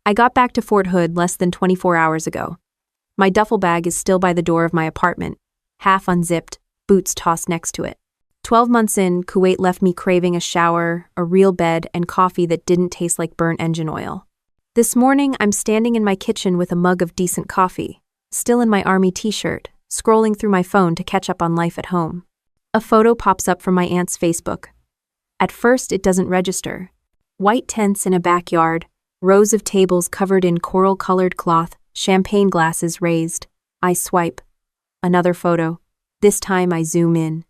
I got back to Fort Hood less than 24 hours ago. My duffel bag is still by the door of my apartment, half unzipped, boots tossed next to it. 12 months in, Kuwait left me craving a shower, a real bed, and coffee that didn't taste like burnt engine oil. This morning, I'm standing in my kitchen with a mug of decent coffee, still in my army t-shirt, scrolling through my phone to catch up on life at home. A photo pops up from my aunt's Facebook. At first, it doesn't register. White tents in a backyard, rows of tables covered in coral-colored cloth, champagne glasses raised. I swipe. Another photo. This time I zoom in.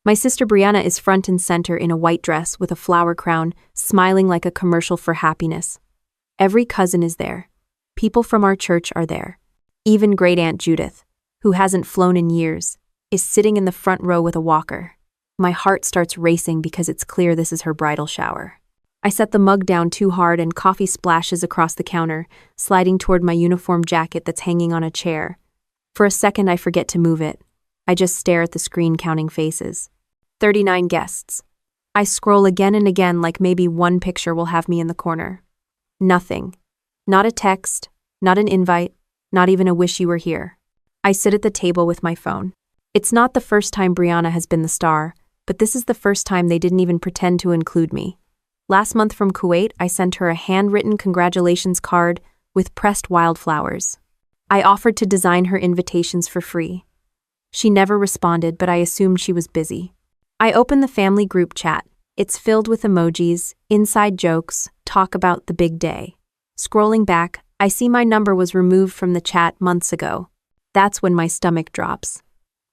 My sister Brianna is front and center in a white dress with a flower crown, smiling like a commercial for happiness. Every cousin is there. People from our church are there. Even great-aunt Judith, who hasn't flown in years, is sitting in the front row with a walker. My heart starts racing because it's clear this is her bridal shower. I set the mug down too hard and coffee splashes across the counter, sliding toward my uniform jacket that's hanging on a chair. For a second, I forget to move it. I just stare at the screen counting faces. 39 guests. I scroll again and again like maybe one picture will have me in the corner. Nothing. Not a text, not an invite, not even a wish you were here. I sit at the table with my phone. It's not the first time Brianna has been the star, but this is the first time they didn't even pretend to include me. Last month from Kuwait, I sent her a handwritten congratulations card with pressed wildflowers. I offered to design her invitations for free. She never responded, but I assumed she was busy. I open the family group chat. It's filled with emojis, inside jokes, talk about the big day. Scrolling back, I see my number was removed from the chat months ago. That's when my stomach drops.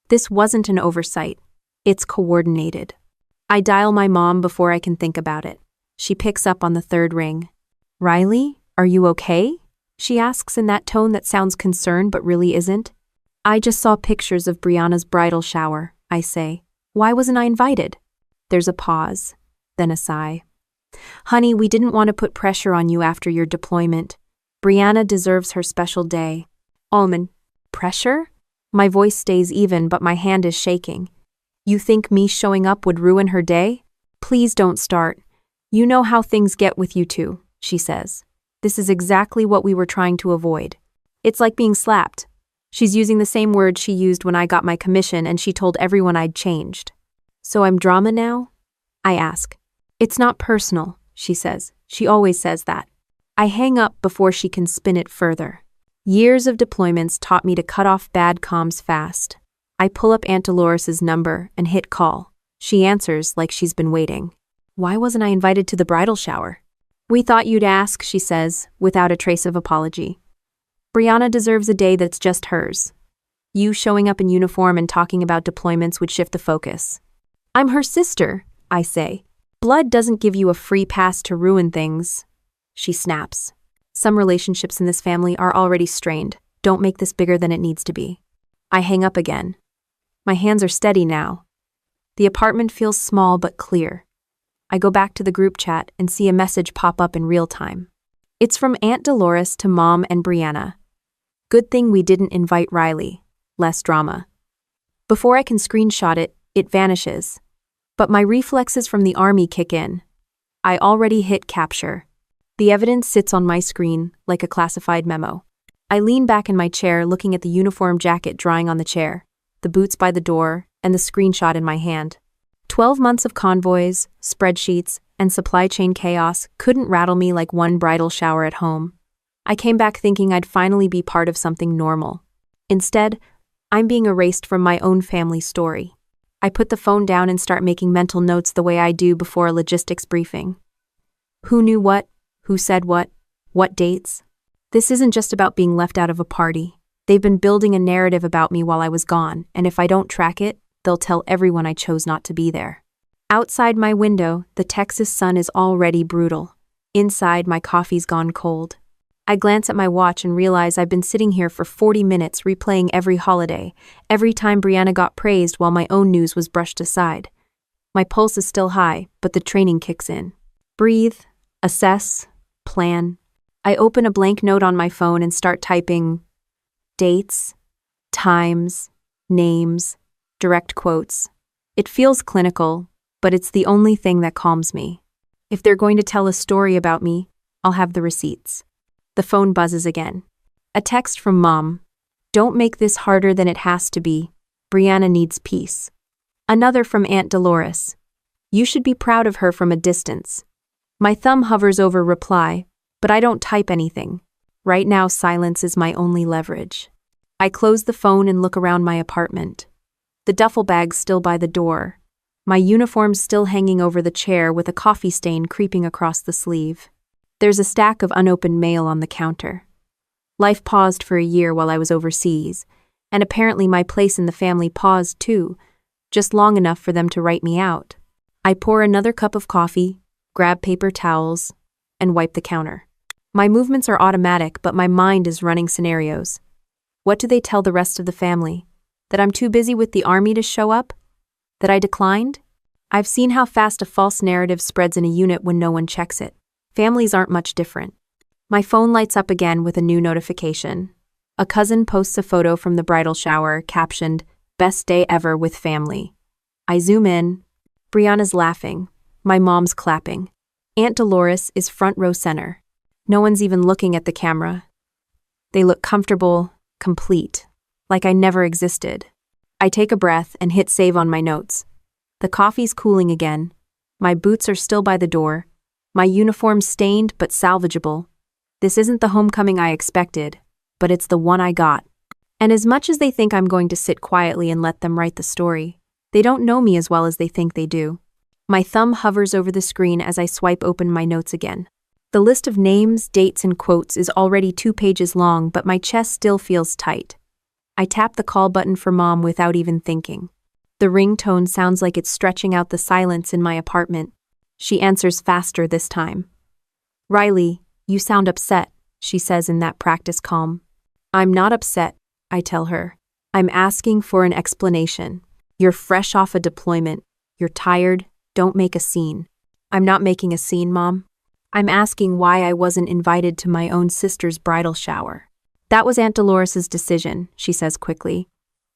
This wasn't an oversight. It's coordinated. I dial my mom before I can think about it. She picks up on the third ring. "Riley, are you okay?" she asks in that tone that sounds concerned but really isn't. "I just saw pictures of Brianna's bridal shower," I say. "Why wasn't I invited?" There's a pause, then a sigh. "Honey, we didn't want to put pressure on you after your deployment. Brianna deserves her special day." Alman, pressure? My voice stays even, but my hand is shaking. "You think me showing up would ruin her day? Please don't start. You know how things get with you two," she says. "This is exactly what we were trying to avoid. It's like being slapped." She's using the same words she used when I got my commission and she told everyone I'd changed. "So I'm drama now?" I ask. "It's not personal," she says. She always says that. I hang up before she can spin it further. Years of deployments taught me to cut off bad comms fast. I pull up Aunt Dolores' number and hit call. She answers like she's been waiting. "Why wasn't I invited to the bridal shower?" "We thought you'd ask," she says, without a trace of apology. "Brianna deserves a day that's just hers. You showing up in uniform and talking about deployments would shift the focus." "I'm her sister," I say. "Blood doesn't give you a free pass to ruin things." She snaps. "Some relationships in this family are already strained. Don't make this bigger than it needs to be." I hang up again. My hands are steady now. The apartment feels small but clear. I go back to the group chat and see a message pop up in real time. It's from Aunt Dolores to Mom and Brianna. "Good thing we didn't invite Riley. Less drama." Before I can screenshot it, it vanishes. But my reflexes from the army kick in. I already hit capture. The evidence sits on my screen like a classified memo. I lean back in my chair looking at the uniform jacket drying on the chair, the boots by the door, and the screenshot in my hand. 12 months of convoys, spreadsheets, and supply chain chaos couldn't rattle me like one bridal shower at home. I came back thinking I'd finally be part of something normal. Instead, I'm being erased from my own family story. I put the phone down and start making mental notes the way I do before a logistics briefing. Who knew what? Who said what? What dates? This isn't just about being left out of a party. They've been building a narrative about me while I was gone, and if I don't track it, they'll tell everyone I chose not to be there. Outside my window, the Texas sun is already brutal. Inside, my coffee's gone cold. I glance at my watch and realize I've been sitting here for 40 minutes replaying every holiday, every time Brianna got praised while my own news was brushed aside. My pulse is still high, but the training kicks in. Breathe, assess, plan. I open a blank note on my phone and start typing dates, times, names, direct quotes. It feels clinical, but it's the only thing that calms me. If they're going to tell a story about me, I'll have the receipts. The phone buzzes again. A text from Mom. Don't make this harder than it has to be. Brianna needs peace. Another from Aunt Dolores. You should be proud of her from a distance. My thumb hovers over reply, but I don't type anything. Right now, silence is my only leverage. I close the phone and look around my apartment. The duffel bag's still by the door. My uniform's still hanging over the chair with a coffee stain creeping across the sleeve. There's a stack of unopened mail on the counter. Life paused for a year while I was overseas, and apparently my place in the family paused too, just long enough for them to write me out. I pour another cup of coffee, grab paper towels, and wipe the counter. My movements are automatic, but my mind is running scenarios. What do they tell the rest of the family? That I'm too busy with the army to show up? That I declined? I've seen how fast a false narrative spreads in a unit when no one checks it. Families aren't much different. My phone lights up again with a new notification. A cousin posts a photo from the bridal shower, captioned, "Best day ever with family." I zoom in. Brianna's laughing. My mom's clapping. Aunt Dolores is front row center. No one's even looking at the camera. They look comfortable, complete, like I never existed. I take a breath and hit save on my notes. The coffee's cooling again. My boots are still by the door. My uniform's stained but salvageable. This isn't the homecoming I expected, but it's the one I got. And as much as they think I'm going to sit quietly and let them write the story, they don't know me as well as they think they do. My thumb hovers over the screen as I swipe open my notes again. The list of names, dates, and quotes is already 2 pages long, but my chest still feels tight. I tap the call button for Mom without even thinking. The ringtone sounds like it's stretching out the silence in my apartment. She answers faster this time. "Riley, you sound upset," she says in that practice calm. "I'm not upset," I tell her. "I'm asking for an explanation. You're fresh off a deployment. You're tired. Don't make a scene." "I'm not making a scene, Mom. I'm asking why I wasn't invited to my own sister's bridal shower." "That was Aunt Dolores's decision," she says quickly.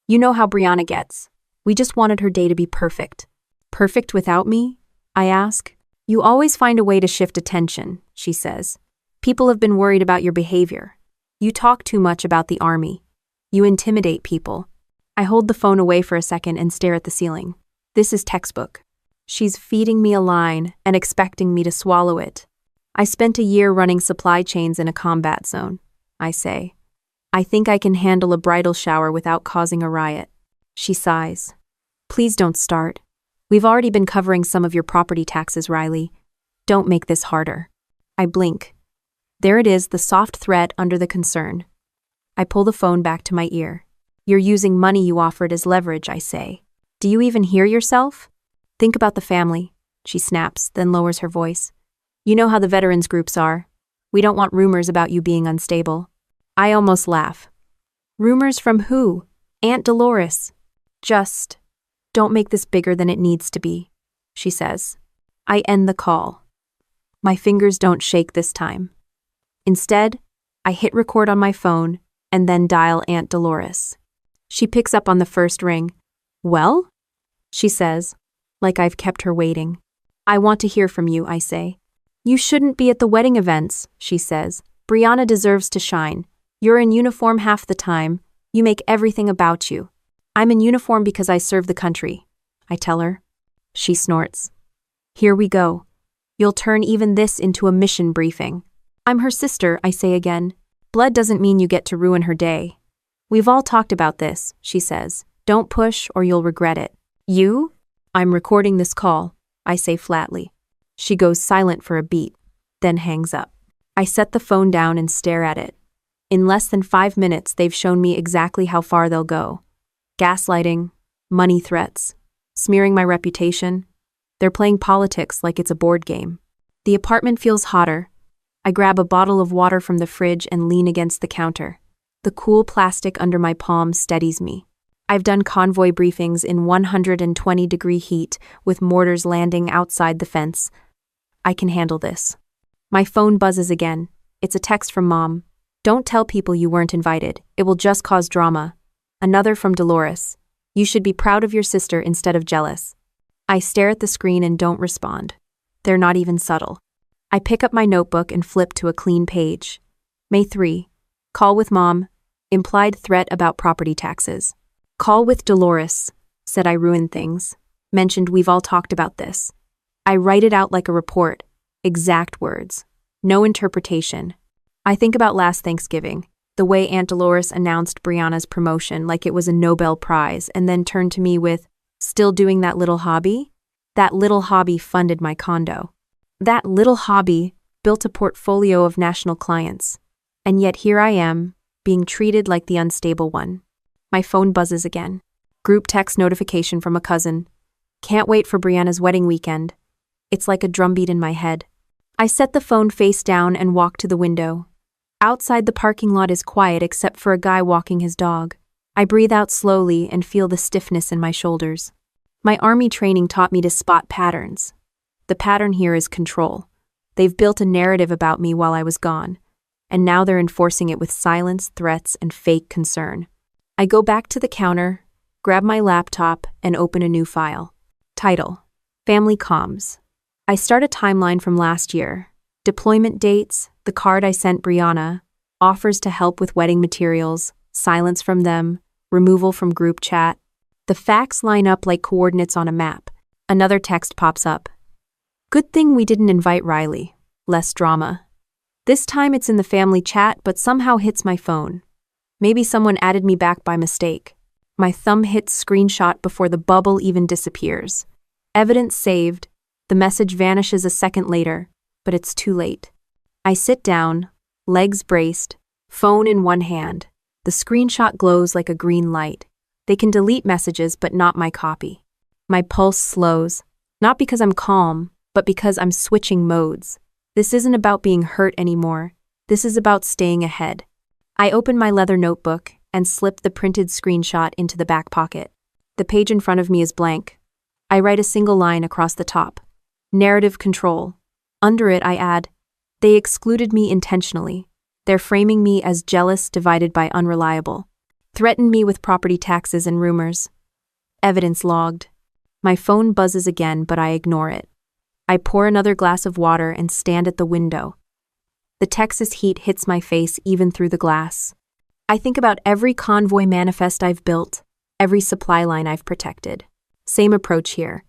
"You know how Brianna gets. We just wanted her day to be perfect." "Perfect without me?" I ask. "You always find a way to shift attention," she says. "People have been worried about your behavior. You talk too much about the army. You intimidate people." I hold the phone away for a second and stare at the ceiling. This is textbook. She's feeding me a line and expecting me to swallow it. "I spent a year running supply chains in a combat zone," I say. "I think I can handle a bridal shower without causing a riot." She sighs. "Please don't start. We've already been covering some of your property taxes, Riley. Don't make this harder." I blink. There it is, the soft threat under the concern. I pull the phone back to my ear. "You're using money you offered as leverage," I say. "Do you even hear yourself? Think about the family," she snaps, then lowers her voice. "You know how the veterans groups are. We don't want rumors about you being unstable." I almost laugh. "Rumors from who? Aunt Dolores." "Just don't make this bigger than it needs to be," she says. I end the call. My fingers don't shake this time. Instead, I hit record on my phone and then dial Aunt Dolores. She picks up on the first ring. "Well?" she says, like I've kept her waiting. "I want to hear from you," I say. "You shouldn't be at the wedding events," she says. "Brianna deserves to shine. You're in uniform half the time. You make everything about you." "I'm in uniform because I serve the country," I tell her. She snorts. "Here we go. You'll turn even this into a mission briefing." "I'm her sister," I say again. "Blood doesn't mean you get to ruin her day." "We've all talked about this," she says. "Don't push or you'll regret it." "You?" "I'm recording this call," I say flatly. She goes silent for a beat, then hangs up. I set the phone down and stare at it. In less than 5 minutes, they've shown me exactly how far they'll go. Gaslighting, money threats, smearing my reputation. They're playing politics like it's a board game. The apartment feels hotter. I grab a bottle of water from the fridge and lean against the counter. The cool plastic under my palm steadies me. I've done convoy briefings in 120-degree heat with mortars landing outside the fence. I can handle this. My phone buzzes again. It's a text from Mom. "Don't tell people you weren't invited. It will just cause drama." Another from Dolores. "You should be proud of your sister instead of jealous." I stare at the screen and don't respond. They're not even subtle. I pick up my notebook and flip to a clean page. May 3. Call with mom. Implied threat about property taxes. Call with Dolores. Said I ruined things. Mentioned we've all talked about this. I write it out like a report. Exact words. No interpretation. I think about last Thanksgiving, the way Aunt Dolores announced Brianna's promotion like it was a Nobel Prize and then turned to me with, "Still doing that little hobby?" That little hobby funded my condo. That little hobby built a portfolio of national clients. And yet here I am, being treated like the unstable one. My phone buzzes again. Group text notification from a cousin. Can't wait for Brianna's wedding weekend. It's like a drumbeat in my head. I set the phone face down and walk to the window. Outside the parking lot is quiet except for a guy walking his dog. I breathe out slowly and feel the stiffness in my shoulders. My army training taught me to spot patterns. The pattern here is control. They've built a narrative about me while I was gone, and now they're enforcing it with silence, threats, and fake concern. I go back to the counter, grab my laptop, and open a new file. Title: Family Comms. I start a timeline from last year. Deployment dates, the card I sent Brianna, offers to help with wedding materials, silence from them, removal from group chat. The facts line up like coordinates on a map. Another text pops up. Good thing we didn't invite Riley. Less drama. This time it's in the family chat, but somehow hits my phone. Maybe someone added me back by mistake. My thumb hits screenshot before the bubble even disappears. Evidence saved. The message vanishes a second later, but it's too late. I sit down, legs braced, phone in one hand. The screenshot glows like a green light. They can delete messages, but not my copy. My pulse slows, not because I'm calm, but because I'm switching modes. This isn't about being hurt anymore. This is about staying ahead. I open my leather notebook and slip the printed screenshot into the back pocket. The page in front of me is blank. I write a single line across the top. Narrative control. Under it, I add, they excluded me intentionally. They're framing me as jealous divided by unreliable. Threatened me with property taxes and rumors. Evidence logged. My phone buzzes again, but I ignore it. I pour another glass of water and stand at the window. The Texas heat hits my face even through the glass. I think about every convoy manifest I've built, every supply line I've protected. Same approach here.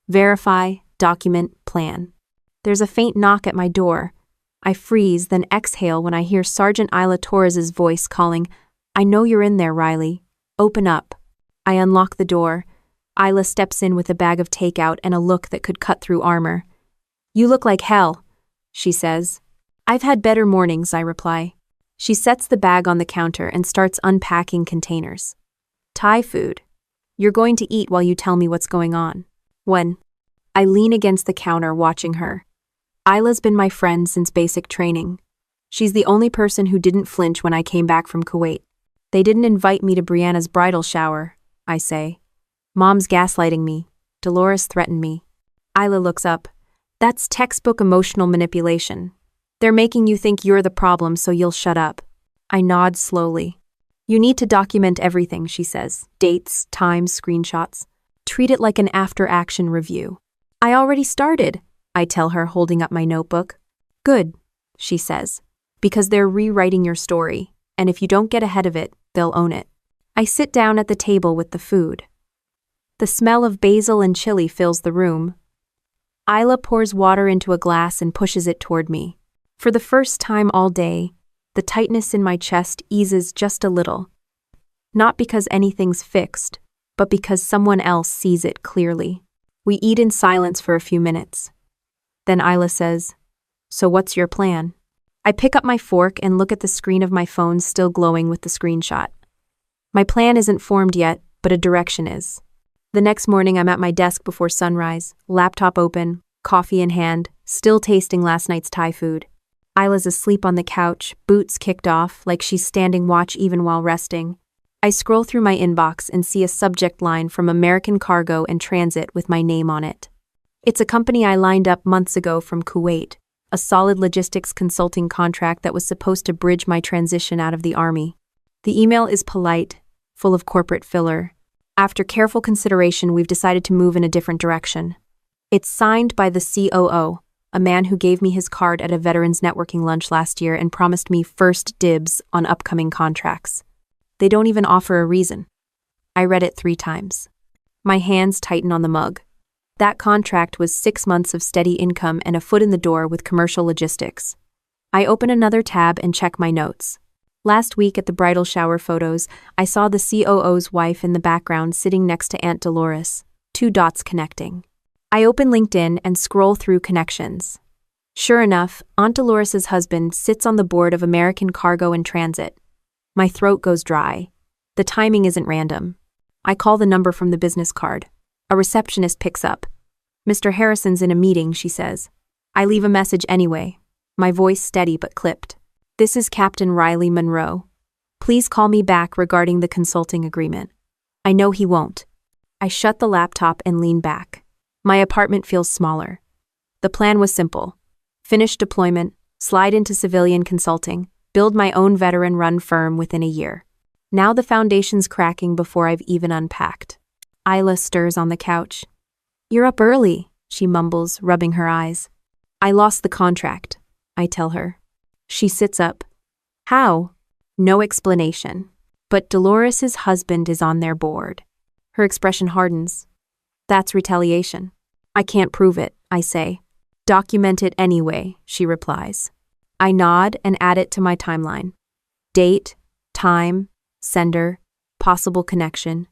Verify, document, plan. There's a faint knock at my door. I freeze, then exhale when I hear Sergeant Isla Torres's voice calling, "I know you're in there, Riley. Open up." I unlock the door. Isla steps in with a bag of takeout and a look that could cut through armor. "You look like hell," she says. "I've had better mornings," I reply. She sets the bag on the counter and starts unpacking containers. "Thai food. You're going to eat while you tell me what's going on." When? I lean against the counter watching her. Isla's been my friend since basic training. She's the only person who didn't flinch when I came back from Kuwait. "They didn't invite me to Brianna's bridal shower," I say. "Mom's gaslighting me. Dolores threatened me." Isla looks up. "That's textbook emotional manipulation. They're making you think you're the problem so you'll shut up." I nod slowly. "You need to document everything," she says. Dates, times, screenshots. Treat it like an after-action review. "I already started," I tell her, holding up my notebook. "Good," she says, "because they're rewriting your story, and if you don't get ahead of it, they'll own it." I sit down at the table with the food. The smell of basil and chili fills the room. Isla pours water into a glass and pushes it toward me. For the first time all day, the tightness in my chest eases just a little. Not because anything's fixed, but because someone else sees it clearly. We eat in silence for a few minutes. Then Isla says, "So what's your plan?" I pick up my fork and look at the screen of my phone still glowing with the screenshot. My plan isn't formed yet, but a direction is. The next morning I'm at my desk before sunrise, laptop open, coffee in hand, still tasting last night's Thai food. Isla's asleep on the couch, boots kicked off, like she's standing watch even while resting. I scroll through my inbox and see a subject line from American Cargo and Transit with my name on it. It's a company I lined up months ago from Kuwait, a solid logistics consulting contract that was supposed to bridge my transition out of the Army. The email is polite, full of corporate filler. After careful consideration, we've decided to move in a different direction. It's signed by the COO, a man who gave me his card at a veterans networking lunch last year and promised me first dibs on upcoming contracts. They don't even offer a reason. I read it 3 times. My hands tighten on the mug. That contract was 6 months of steady income and a foot in the door with commercial logistics. I open another tab and check my notes. Last week at the bridal shower photos, I saw the COO's wife in the background sitting next to Aunt Dolores, 2 dots connecting. I open LinkedIn and scroll through connections. Sure enough, Aunt Dolores's husband sits on the board of American Cargo and Transit. My throat goes dry. The timing isn't random. I call the number from the business card. A receptionist picks up. "Mr. Harrison's in a meeting," she says. I leave a message anyway, my voice steady but clipped. "This is Captain Riley Monroe. Please call me back regarding the consulting agreement." I know he won't. I shut the laptop and lean back. My apartment feels smaller. The plan was simple. Finish deployment, slide into civilian consulting, build my own veteran-run firm within a year. Now the foundation's cracking before I've even unpacked. Isla stirs on the couch. "You're up early," she mumbles, rubbing her eyes. "I lost the contract," I tell her. She sits up. "How?" No explanation. But Dolores's husband is on their board. Her expression hardens. "That's retaliation." "I can't prove it," I say. "Document it anyway," she replies. I nod and add it to my timeline. Date, time, sender, possible connection.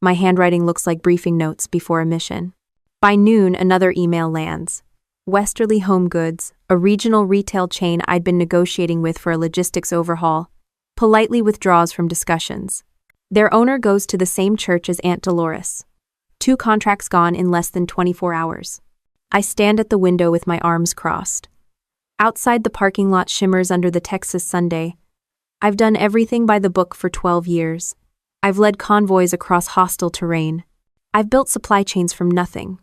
My handwriting looks like briefing notes before a mission. By noon, another email lands. Westerly Home Goods, a regional retail chain I'd been negotiating with for a logistics overhaul, politely withdraws from discussions. Their owner goes to the same church as Aunt Dolores. 2 contracts gone in less than 24 hours. I stand at the window with my arms crossed. Outside, the parking lot shimmers under the Texas Sunday. I've done everything by the book for 12 years. I've led convoys across hostile terrain. I've built supply chains from nothing.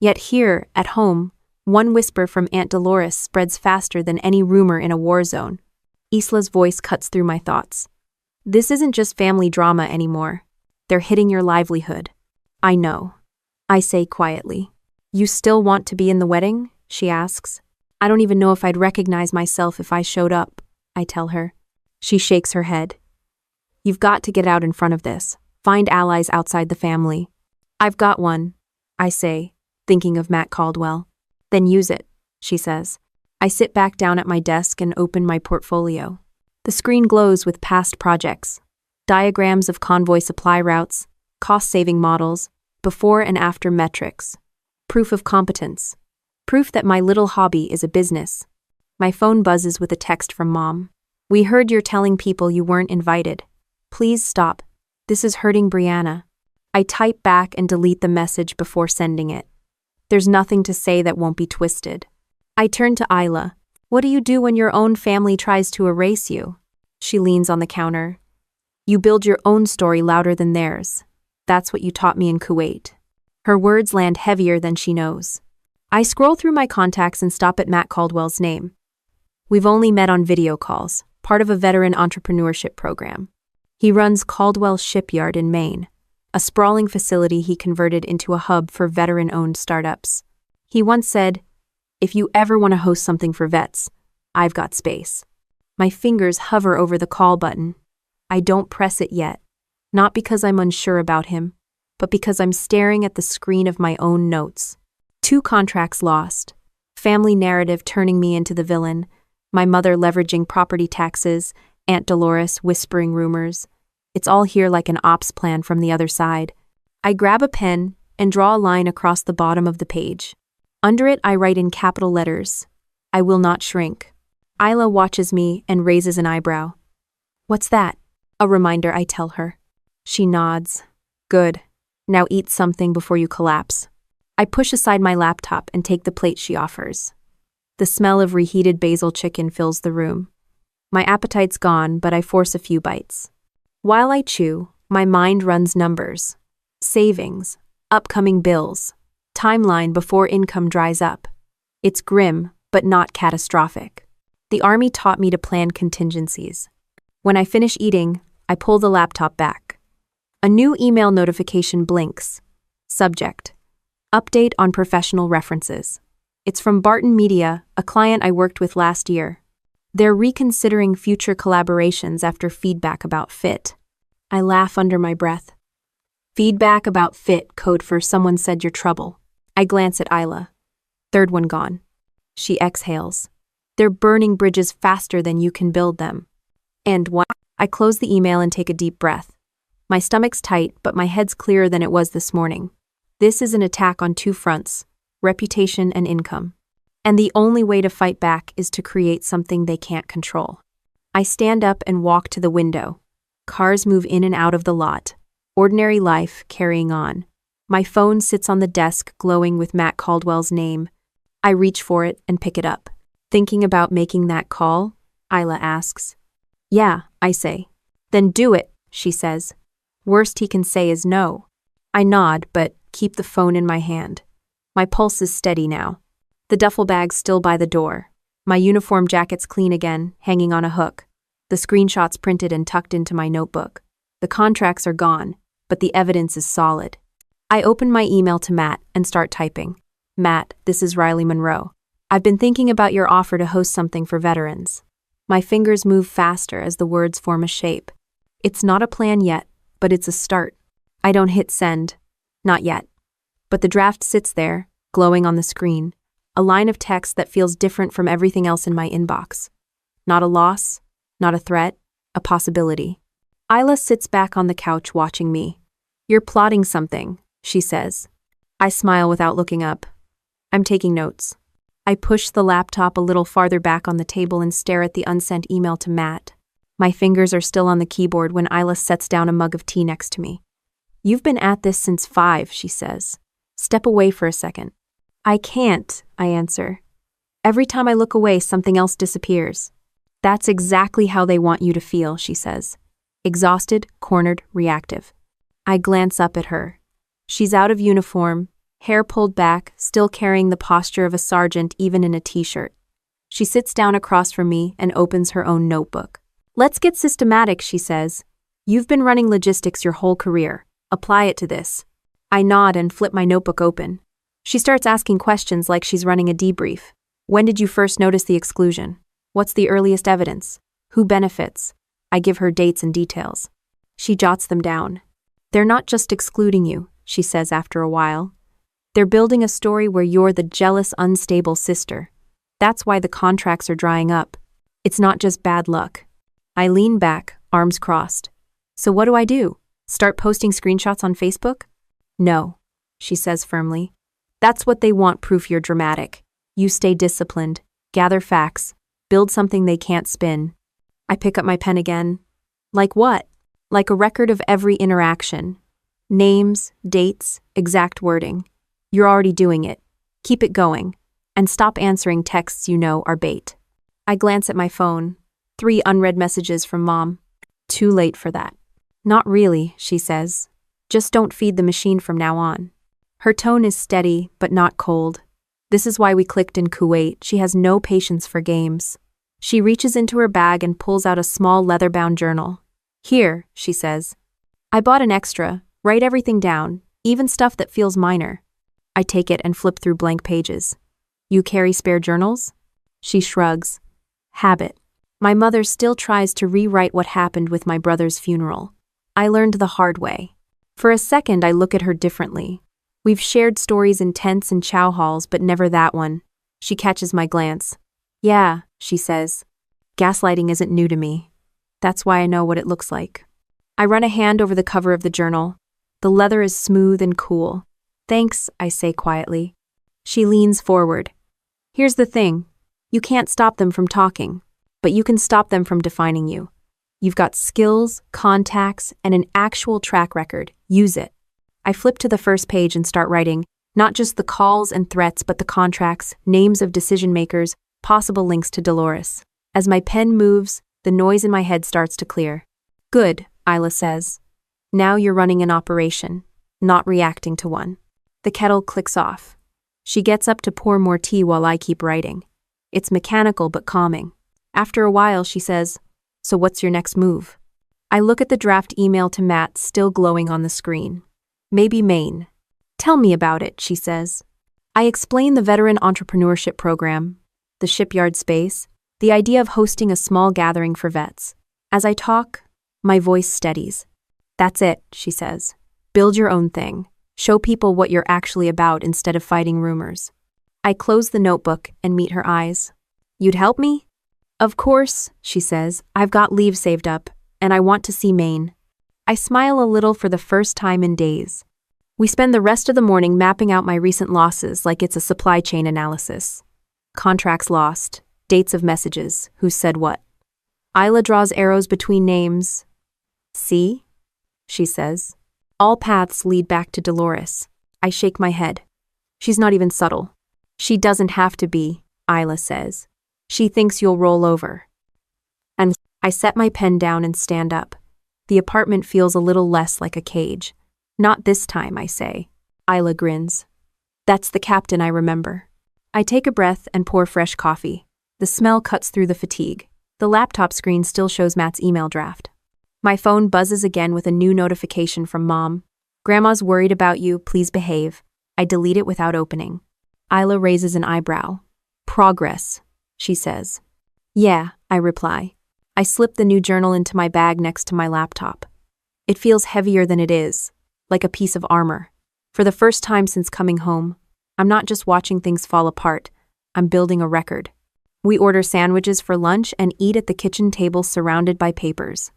Yet here, at home, one whisper from Aunt Dolores spreads faster than any rumor in a war zone. Isla's voice cuts through my thoughts. "This isn't just family drama anymore. They're hitting your livelihood." "I know," I say quietly. "You still want to be in the wedding?" she asks. "I don't even know if I'd recognize myself if I showed up," I tell her. She shakes her head. "You've got to get out in front of this. Find allies outside the family." "I've got one," I say, thinking of Matt Caldwell. "Then use it," she says. I sit back down at my desk and open my portfolio. The screen glows with past projects. Diagrams of convoy supply routes, cost-saving models, before and after metrics. Proof of competence. Proof that my little hobby is a business. My phone buzzes with a text from Mom. "We heard you're telling people you weren't invited. Please stop. This is hurting Brianna." I type back and delete the message before sending it. There's nothing to say that won't be twisted. I turn to Isla. "What do you do when your own family tries to erase you?" She leans on the counter. "You build your own story louder than theirs. That's what you taught me in Kuwait." Her words land heavier than she knows. I scroll through my contacts and stop at Matt Caldwell's name. We've only met on video calls, part of a veteran entrepreneurship program. He runs Caldwell Shipyard in Maine, a sprawling facility he converted into a hub for veteran-owned startups. He once said, "If you ever want to host something for vets, I've got space." My fingers hover over the call button. I don't press it yet, not because I'm unsure about him, but because I'm staring at the screen of my own notes. 2 contracts lost. Family narrative turning me into the villain. My mother leveraging property taxes. Aunt Dolores whispering rumors. It's all here like an ops plan from the other side. I grab a pen and draw a line across the bottom of the page. Under it, I write in capital letters, "I will not shrink." Isla watches me and raises an eyebrow. "What's that?" A reminder, I tell her. She nods. "Good. Now eat something before you collapse." I push aside my laptop and take the plate she offers. The smell of reheated basil chicken fills the room. My appetite's gone, but I force a few bites. While I chew, my mind runs numbers. Savings, upcoming bills, timeline before income dries up. It's grim, but not catastrophic. The Army taught me to plan contingencies. When I finish eating, I pull the laptop back. A new email notification blinks. Subject: Update on professional references. It's from Barton Media, a client I worked with last year. They're reconsidering future collaborations after feedback about fit. I laugh under my breath. Feedback about fit, code for someone said you're trouble. I glance at Isla. Third one gone. She exhales. They're burning bridges faster than you can build them. And one. I close the email and take a deep breath. My stomach's tight, but my head's clearer than it was this morning. This is an attack on two fronts, reputation and income. And the only way to fight back is to create something they can't control. I stand up and walk to the window. Cars move in and out of the lot. Ordinary life carrying on. My phone sits on the desk glowing with Matt Caldwell's name. I reach for it and pick it up. Thinking about making that call? Isla asks. Yeah, I say. Then do it, she says. Worst he can say is no. I nod, but keep the phone in my hand. My pulse is steady now. The duffel bag's still by the door. My uniform jacket's clean again, hanging on a hook. The screenshots printed and tucked into my notebook. The contracts are gone, but the evidence is solid. I open my email to Matt and start typing. Matt, this is Riley Monroe. I've been thinking about your offer to host something for veterans. My fingers move faster as the words form a shape. It's not a plan yet, but it's a start. I don't hit send. Not yet. But the draft sits there, glowing on the screen. A line of text that feels different from everything else in my inbox. Not a loss, not a threat, a possibility. Isla sits back on the couch watching me. You're plotting something, she says. I smile without looking up. I'm taking notes. I push the laptop a little farther back on the table and stare at the unsent email to Matt. My fingers are still on the keyboard when Isla sets down a mug of tea next to me. You've been at this since 5, she says. Step away for a second. I can't, I answer. Every time I look away, something else disappears. That's exactly how they want you to feel, she says. Exhausted, cornered, reactive. I glance up at her. She's out of uniform, hair pulled back, still carrying the posture of a sergeant even in a t-shirt. She sits down across from me and opens her own notebook. Let's get systematic, she says. You've been running logistics your whole career. Apply it to this. I nod and flip my notebook open. She starts asking questions like she's running a debrief. When did you first notice the exclusion? What's the earliest evidence? Who benefits? I give her dates and details. She jots them down. They're not just excluding you, she says after a while. They're building a story where you're the jealous, unstable sister. That's why the contracts are drying up. It's not just bad luck. I lean back, arms crossed. So what do I do? Start posting screenshots on Facebook? No, she says firmly. That's what they want, proof you're dramatic. You stay disciplined, gather facts, build something they can't spin. I pick up my pen again. Like what? Like a record of every interaction. Names, dates, exact wording. You're already doing it. Keep it going. And stop answering texts you know are bait. I glance at my phone. 3 unread messages from Mom. Too late for that. Not really, she says. Just don't feed the machine from now on. Her tone is steady, but not cold. This is why we clicked in Kuwait. She has no patience for games. She reaches into her bag and pulls out a small leather-bound journal. Here, she says. I bought an extra. Write everything down, even stuff that feels minor. I take it and flip through blank pages. You carry spare journals? She shrugs. Habit. My mother still tries to rewrite what happened with my brother's funeral. I learned the hard way. For a second, I look at her differently. We've shared stories in tents and chow halls, but never that one. She catches my glance. Yeah, she says. Gaslighting isn't new to me. That's why I know what it looks like. I run a hand over the cover of the journal. The leather is smooth and cool. Thanks, I say quietly. She leans forward. Here's the thing. You can't stop them from talking, but you can stop them from defining you. You've got skills, contacts, and an actual track record. Use it. I flip to the first page and start writing, not just the calls and threats, but the contracts, names of decision makers, possible links to Dolores. As my pen moves, the noise in my head starts to clear. Good, Isla says. Now you're running an operation, not reacting to one. The kettle clicks off. She gets up to pour more tea while I keep writing. It's mechanical but calming. After a while, she says, So what's your next move? I look at the draft email to Matt still glowing on the screen. Maybe Maine. Tell me about it, she says. I explain the Veteran Entrepreneurship Program, the shipyard space, the idea of hosting a small gathering for vets. As I talk, my voice steadies. That's it, she says. Build your own thing. Show people what you're actually about instead of fighting rumors. I close the notebook and meet her eyes. You'd help me? Of course, she says. I've got leave saved up, and I want to see Maine. I smile a little for the first time in days. We spend the rest of the morning mapping out my recent losses like it's a supply chain analysis. Contracts lost, dates of messages, who said what. Isla draws arrows between names. See? She says. All paths lead back to Dolores. I shake my head. She's not even subtle. She doesn't have to be, Isla says. She thinks you'll roll over. And I set my pen down and stand up. The apartment feels a little less like a cage. Not this time, I say. Isla grins. That's the captain I remember. I take a breath and pour fresh coffee. The smell cuts through the fatigue. The laptop screen still shows Matt's email draft. My phone buzzes again with a new notification from Mom. Grandma's worried about you, please behave. I delete it without opening. Isla raises an eyebrow. Progress, she says. Yeah, I reply. I slip the new journal into my bag next to my laptop. It feels heavier than it is, like a piece of armor. For the first time since coming home, I'm not just watching things fall apart, I'm building a record. We order sandwiches for lunch and eat at the kitchen table surrounded by papers.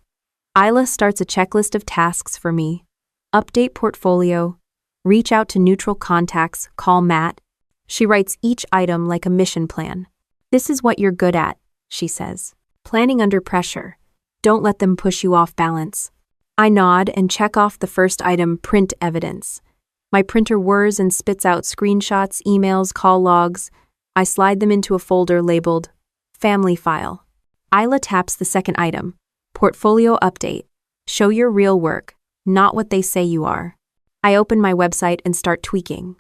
Isla starts a checklist of tasks for me. Update portfolio, reach out to neutral contacts, call Matt. She writes each item like a mission plan. This is what you're good at, she says. Planning under pressure. Don't let them push you off balance. I nod and check off the first item, print evidence. My printer whirs and spits out screenshots, emails, call logs. I slide them into a folder labeled Family File. Isla taps the second item, Portfolio Update. Show your real work, not what they say you are. I open my website and start tweaking.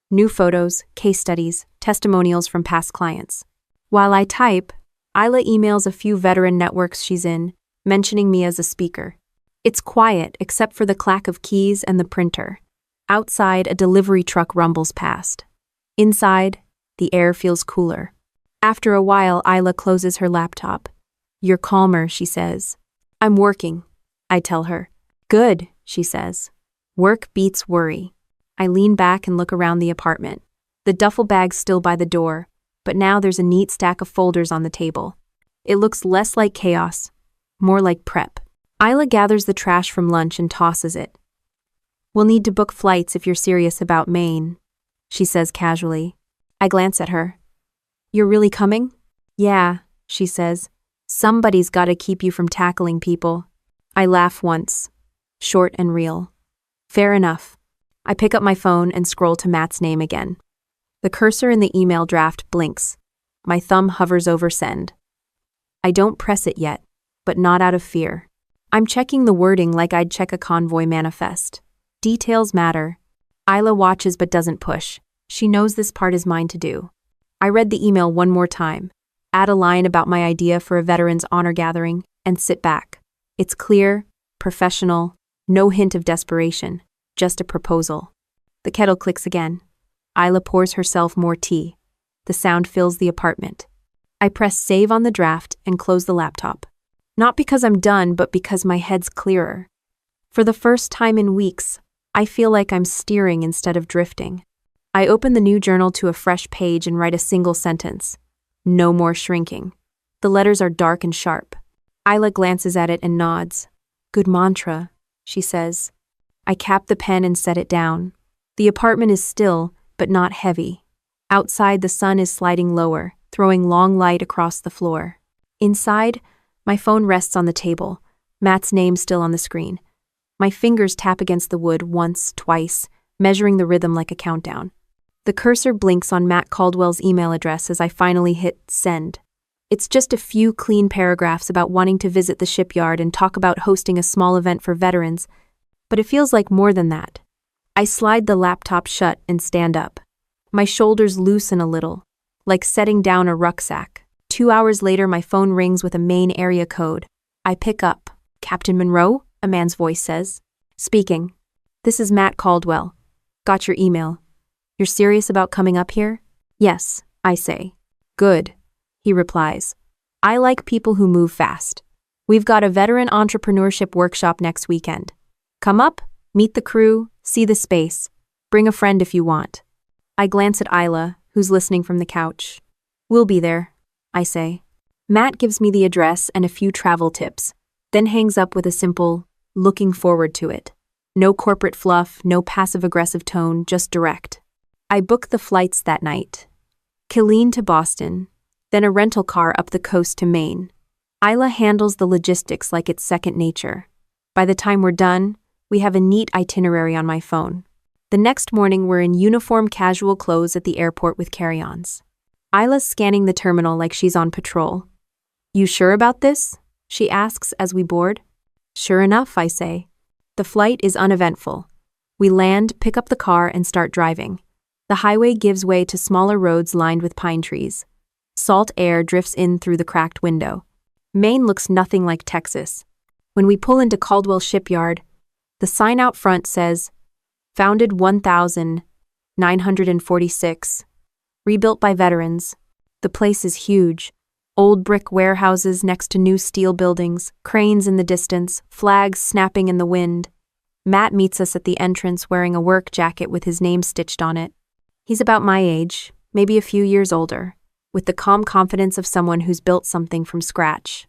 New photos, case studies, testimonials from past clients. While I type, Isla emails a few veteran networks she's in, mentioning me as a speaker. It's quiet except for the clack of keys and the printer. Outside, a delivery truck rumbles past. Inside, the air feels cooler. After a while, Isla closes her laptop. You're calmer, she says. I'm working, I tell her. Good, she says. Work beats worry. I lean back and look around the apartment. The duffel bag's still by the door, but now there's a neat stack of folders on the table. It looks less like chaos, more like prep. Isla gathers the trash from lunch and tosses it. We'll need to book flights if you're serious about Maine, she says casually. I glance at her. You're really coming? Yeah, she says. Somebody's gotta keep you from tackling people. I laugh once, short and real. Fair enough. I pick up my phone and scroll to Matt's name again. The cursor in the email draft blinks. My thumb hovers over send. I don't press it yet, but not out of fear. I'm checking the wording like I'd check a convoy manifest. Details matter. Isla watches but doesn't push. She knows this part is mine to do. I read the email one more time, add a line about my idea for a veterans honor gathering, and sit back. It's clear, professional, no hint of desperation, just a proposal. The kettle clicks again. Isla pours herself more tea. The sound fills the apartment. I press save on the draft and close the laptop. Not because I'm done, but because my head's clearer. For the first time in weeks, I feel like I'm steering instead of drifting. I open the new journal to a fresh page and write a single sentence. No more shrinking. The letters are dark and sharp. Isla glances at it and nods. Good mantra, she says. I cap the pen and set it down. The apartment is still, but not heavy. Outside, the sun is sliding lower, throwing long light across the floor. Inside, my phone rests on the table, Matt's name still on the screen. My fingers tap against the wood once, twice, measuring the rhythm like a countdown. The cursor blinks on Matt Caldwell's email address as I finally hit send. It's just a few clean paragraphs about wanting to visit the shipyard and talk about hosting a small event for veterans, but it feels like more than that. I slide the laptop shut and stand up. My shoulders loosen a little, like setting down a rucksack. 2 hours later, my phone rings with a Maine area code. I pick up. Captain Monroe? A man's voice says. Speaking. This is Matt Caldwell. Got your email. You're serious about coming up here? Yes, I say. Good, he replies. I like people who move fast. We've got a veteran entrepreneurship workshop next weekend. Come up, meet the crew, see the space. Bring a friend if you want. I glance at Isla, who's listening from the couch. We'll be there, I say. Matt gives me the address and a few travel tips, then hangs up with a simple, looking forward to it. No corporate fluff, no passive-aggressive tone, just direct. I book the flights that night. Killeen to Boston, then a rental car up the coast to Maine. Isla handles the logistics like it's second nature. By the time we're done, we have a neat itinerary on my phone. The next morning, we're in uniform casual clothes at the airport with carry-ons. Isla's scanning the terminal like she's on patrol. You sure about this? She asks as we board. Sure enough, I say. The flight is uneventful. We land, pick up the car, and start driving. The highway gives way to smaller roads lined with pine trees. Salt air drifts in through the cracked window. Maine looks nothing like Texas. When we pull into Caldwell Shipyard, the sign out front says, Founded 1946. Rebuilt by veterans. The place is huge. Old brick warehouses next to new steel buildings, cranes in the distance, flags snapping in the wind. Matt meets us at the entrance wearing a work jacket with his name stitched on it. He's about my age, maybe a few years older, with the calm confidence of someone who's built something from scratch.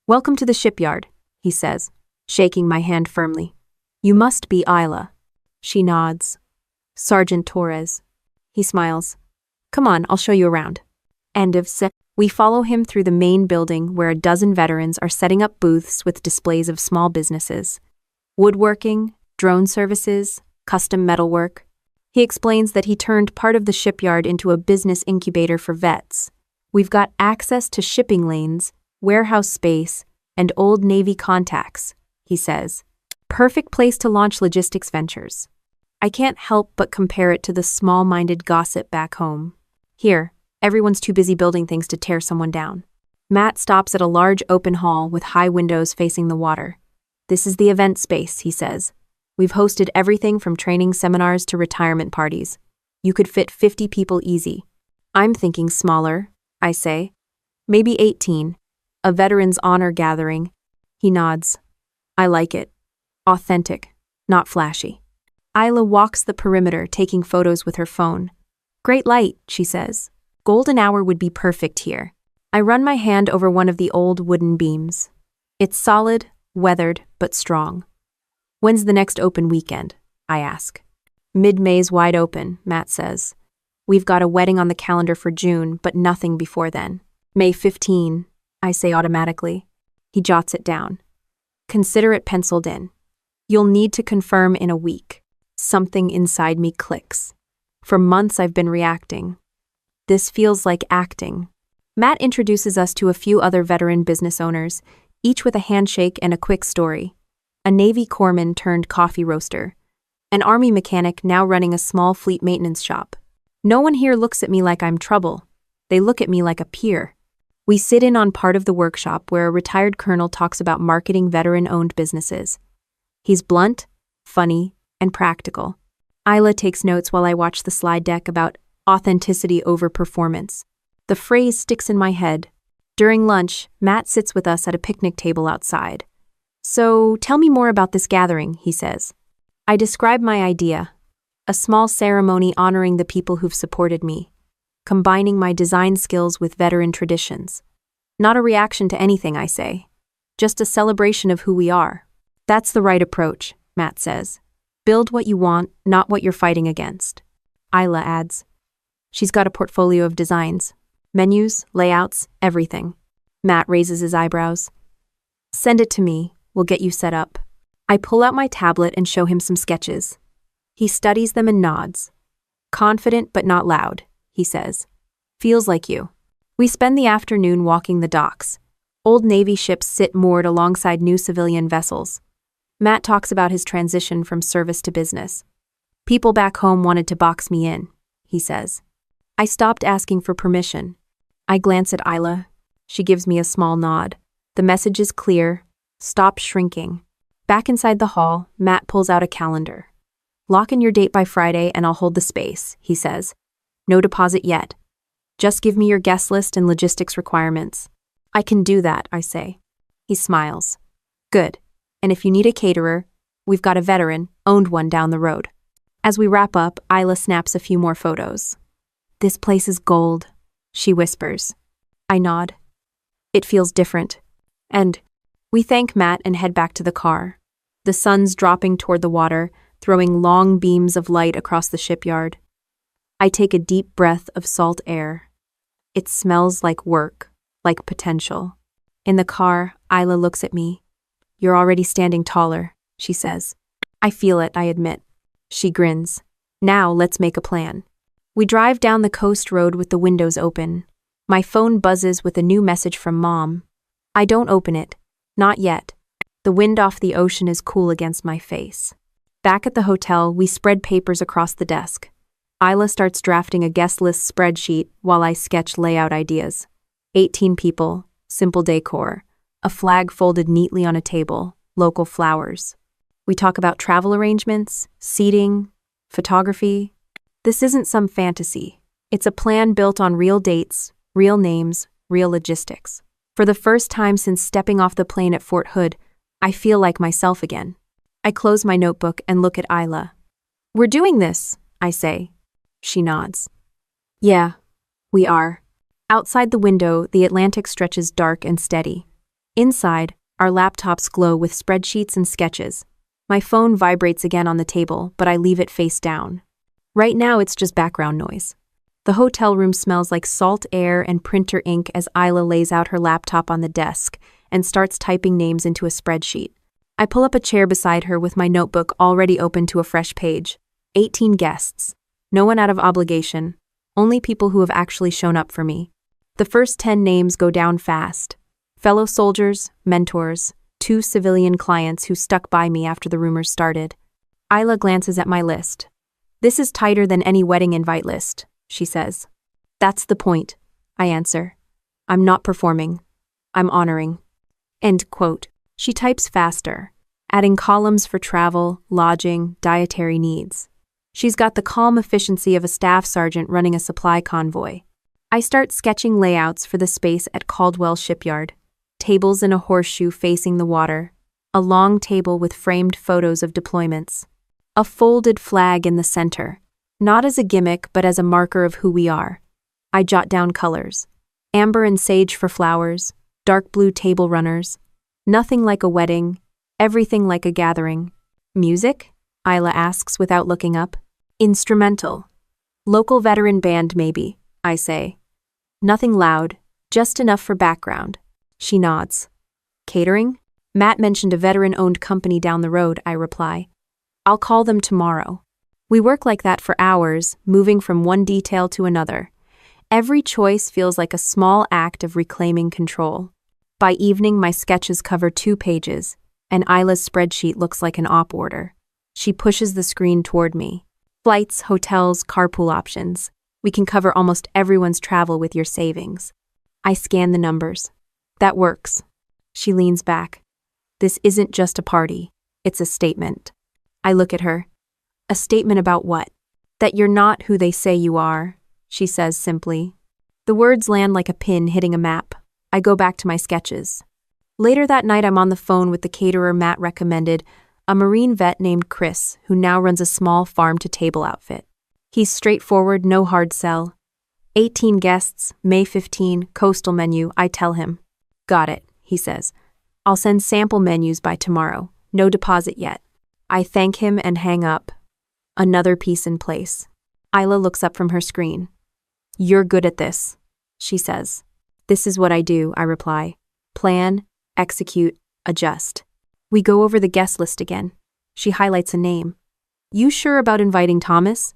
Welcome to the shipyard, he says, shaking my hand firmly. You must be Isla. She nods. Sergeant Torres. He smiles. Come on, I'll show you around. End of se. We follow him through the main building where a dozen veterans are setting up booths with displays of small businesses. Woodworking, drone services, custom metalwork. He explains that he turned part of the shipyard into a business incubator for vets. We've got access to shipping lanes, warehouse space, and old Navy contacts, he says. Perfect place to launch logistics ventures. I can't help but compare it to the small-minded gossip back home. Here, everyone's too busy building things to tear someone down. Matt stops at a large open hall with high windows facing the water. This is the event space, he says. We've hosted everything from training seminars to retirement parties. You could fit 50 people easy. I'm thinking smaller, I say. Maybe 18. A veterans honor gathering. He nods. I like it. Authentic, not flashy. Isla walks the perimeter, taking photos with her phone. Great light, she says. Golden hour would be perfect here. I run my hand over one of the old wooden beams. It's solid, weathered, but strong. When's the next open weekend? I ask. Mid-May's wide open, Matt says. We've got a wedding on the calendar for June, but nothing before then. May 15, I say automatically. He jots it down. Consider it penciled in. You'll need to confirm in a week. Something inside me clicks. For months I've been reacting. This feels like acting. Matt introduces us to a few other veteran business owners, each with a handshake and a quick story. A Navy corpsman turned coffee roaster. An Army mechanic now running a small fleet maintenance shop. No one here looks at me like I'm trouble. They look at me like a peer. We sit in on part of the workshop where a retired colonel talks about marketing veteran-owned businesses. He's blunt, funny, and practical. Isla takes notes while I watch the slide deck about authenticity over performance. The phrase sticks in my head. During lunch, Matt sits with us at a picnic table outside. So, tell me more about this gathering, he says. I describe my idea. A small ceremony honoring the people who've supported me, combining my design skills with veteran traditions. Not a reaction to anything, I say. Just a celebration of who we are. That's the right approach, Matt says. Build what you want, not what you're fighting against. Isla adds. She's got a portfolio of designs. Menus, layouts, everything. Matt raises his eyebrows. Send it to me. We'll get you set up. I pull out my tablet and show him some sketches. He studies them and nods. Confident but not loud, he says. Feels like you. We spend the afternoon walking the docks. Old Navy ships sit moored alongside new civilian vessels. Matt talks about his transition from service to business. People back home wanted to box me in, he says. I stopped asking for permission. I glance at Isla. She gives me a small nod. The message is clear. Stop shrinking. Back inside the hall, Matt pulls out a calendar. Lock in your date by Friday and I'll hold the space, he says. No deposit yet. Just give me your guest list and logistics requirements. I can do that, I say. He smiles. Good. And if you need a caterer, we've got a veteran, owned one down the road. As we wrap up, Isla snaps a few more photos. This place is gold, she whispers. I nod. It feels different. And we thank Matt and head back to the car. The sun's dropping toward the water, throwing long beams of light across the shipyard. I take a deep breath of salt air. It smells like work, like potential. In the car, Isla looks at me. You're already standing taller, she says. I feel it, I admit. She grins. Now let's make a plan. We drive down the coast road with the windows open. My phone buzzes with a new message from Mom. I don't open it. Not yet. The wind off the ocean is cool against my face. Back at the hotel, we spread papers across the desk. Isla starts drafting a guest list spreadsheet while I sketch layout ideas. 18 people, simple decor, a flag folded neatly on a table, local flowers. We talk about travel arrangements, seating, photography. This isn't some fantasy. It's a plan built on real dates, real names, real logistics. For the first time since stepping off the plane at Fort Hood, I feel like myself again. I close my notebook and look at Isla. We're doing this, I say. She nods. Yeah, we are. Outside the window, the Atlantic stretches dark and steady. Inside, our laptops glow with spreadsheets and sketches. My phone vibrates again on the table, but I leave it face down. Right now, it's just background noise. The hotel room smells like salt air and printer ink as Isla lays out her laptop on the desk and starts typing names into a spreadsheet. I pull up a chair beside her with my notebook already open to a fresh page. 18 guests. No one out of obligation. Only people who have actually shown up for me. The first 10 names go down fast. Fellow soldiers, mentors, 2 civilian clients who stuck by me after the rumors started. Isla glances at my list. This is tighter than any wedding invite list, she says. That's the point, I answer. I'm not performing. I'm honoring. End quote. She types faster, adding columns for travel, lodging, dietary needs. She's got the calm efficiency of a staff sergeant running a supply convoy. I start sketching layouts for the space at Caldwell Shipyard. Tables in a horseshoe facing the water. A long table with framed photos of deployments. A folded flag in the center. Not as a gimmick, but as a marker of who we are. I jot down colors. Amber and sage for flowers. Dark blue table runners. Nothing like a wedding. Everything like a gathering. Music? Isla asks without looking up. Instrumental. Local veteran band maybe, I say. Nothing loud, just enough for background. She nods. Catering? Matt mentioned a veteran-owned company down the road, I reply. I'll call them tomorrow. We work like that for hours, moving from one detail to another. Every choice feels like a small act of reclaiming control. By evening, my sketches cover 2 pages, and Isla's spreadsheet looks like an op order. She pushes the screen toward me. Flights, hotels, carpool options. We can cover almost everyone's travel with your savings. I scan the numbers. That works. She leans back. This isn't just a party. It's a statement. I look at her. A statement about what? That you're not who they say you are, she says simply. The words land like a pin hitting a map. I go back to my sketches. Later that night, I'm on the phone with the caterer Matt recommended, a Marine vet named Chris, who now runs a small farm-to-table outfit. He's straightforward, no hard sell. 18 guests, May 15, coastal menu, I tell him. Got it, he says. I'll send sample menus by tomorrow. No deposit yet. I thank him and hang up. Another piece in place. Isla looks up from her screen. You're good at this, she says. This is what I do, I reply. Plan, execute, adjust. We go over the guest list again. She highlights a name. You sure about inviting Thomas?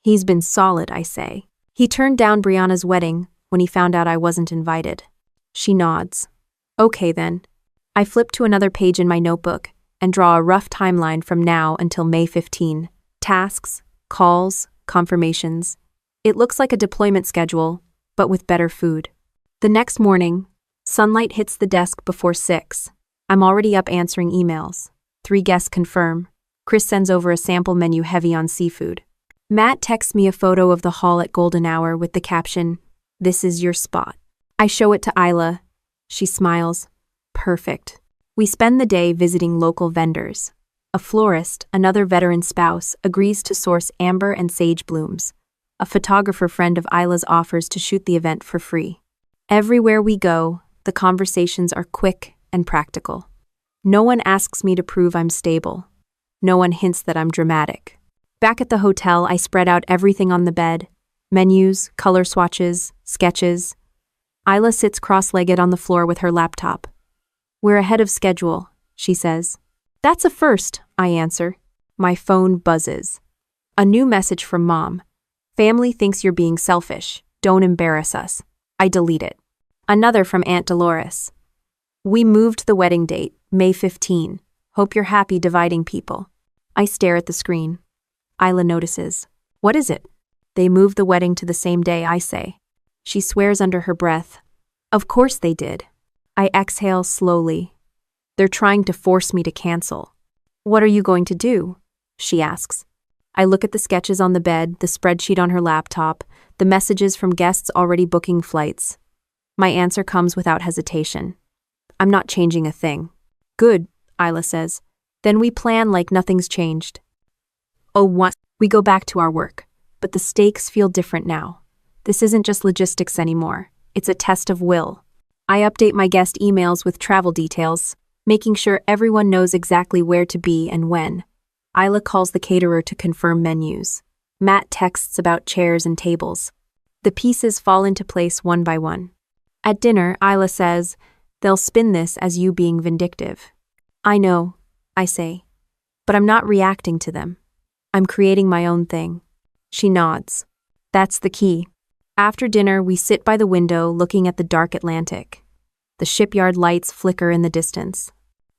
He's been solid, I say. He turned down Brianna's wedding when he found out I wasn't invited. She nods. Okay then. I flip to another page in my notebook and draw a rough timeline from now until May 15. Tasks, calls, confirmations. It looks like a deployment schedule, but with better food. The next morning, sunlight hits the desk before 6. I'm already up answering emails. 3 guests confirm. Chris sends over a sample menu heavy on seafood. Matt texts me a photo of the hall at golden hour with the caption, "This is your spot." I show it to Isla. She smiles. Perfect. We spend the day visiting local vendors. A florist, another veteran spouse, agrees to source amber and sage blooms. A photographer friend of Isla's offers to shoot the event for free. Everywhere we go, the conversations are quick and practical. No one asks me to prove I'm stable. No one hints that I'm dramatic. Back at the hotel, I spread out everything on the bed. Menus, color swatches, sketches. Isla sits cross-legged on the floor with her laptop. "We're ahead of schedule," she says. "That's a first," I answer. My phone buzzes. A new message from Mom. "Family thinks you're being selfish. Don't embarrass us." I delete it. Another from Aunt Dolores. "We moved the wedding date, May 15. Hope you're happy dividing people." I stare at the screen. Isla notices. "What is it?" "They moved the wedding to the same day," I say. She swears under her breath. "Of course they did." I exhale slowly. "They're trying to force me to cancel." "What are you going to do?" she asks. I look at the sketches on the bed, the spreadsheet on her laptop, the messages from guests already booking flights. My answer comes without hesitation. "I'm not changing a thing." "Good," Isla says. "Then we plan like nothing's changed." Oh, what? We go back to our work. But the stakes feel different now. This isn't just logistics anymore. It's a test of will. I update my guest emails with travel details, making sure everyone knows exactly where to be and when. Isla calls the caterer to confirm menus. Matt texts about chairs and tables. The pieces fall into place one by one. At dinner, Isla says, "They'll spin this as you being vindictive." "I know," I say, "but I'm not reacting to them. I'm creating my own thing." She nods. That's the key. After dinner, we sit by the window looking at the dark Atlantic. The shipyard lights flicker in the distance.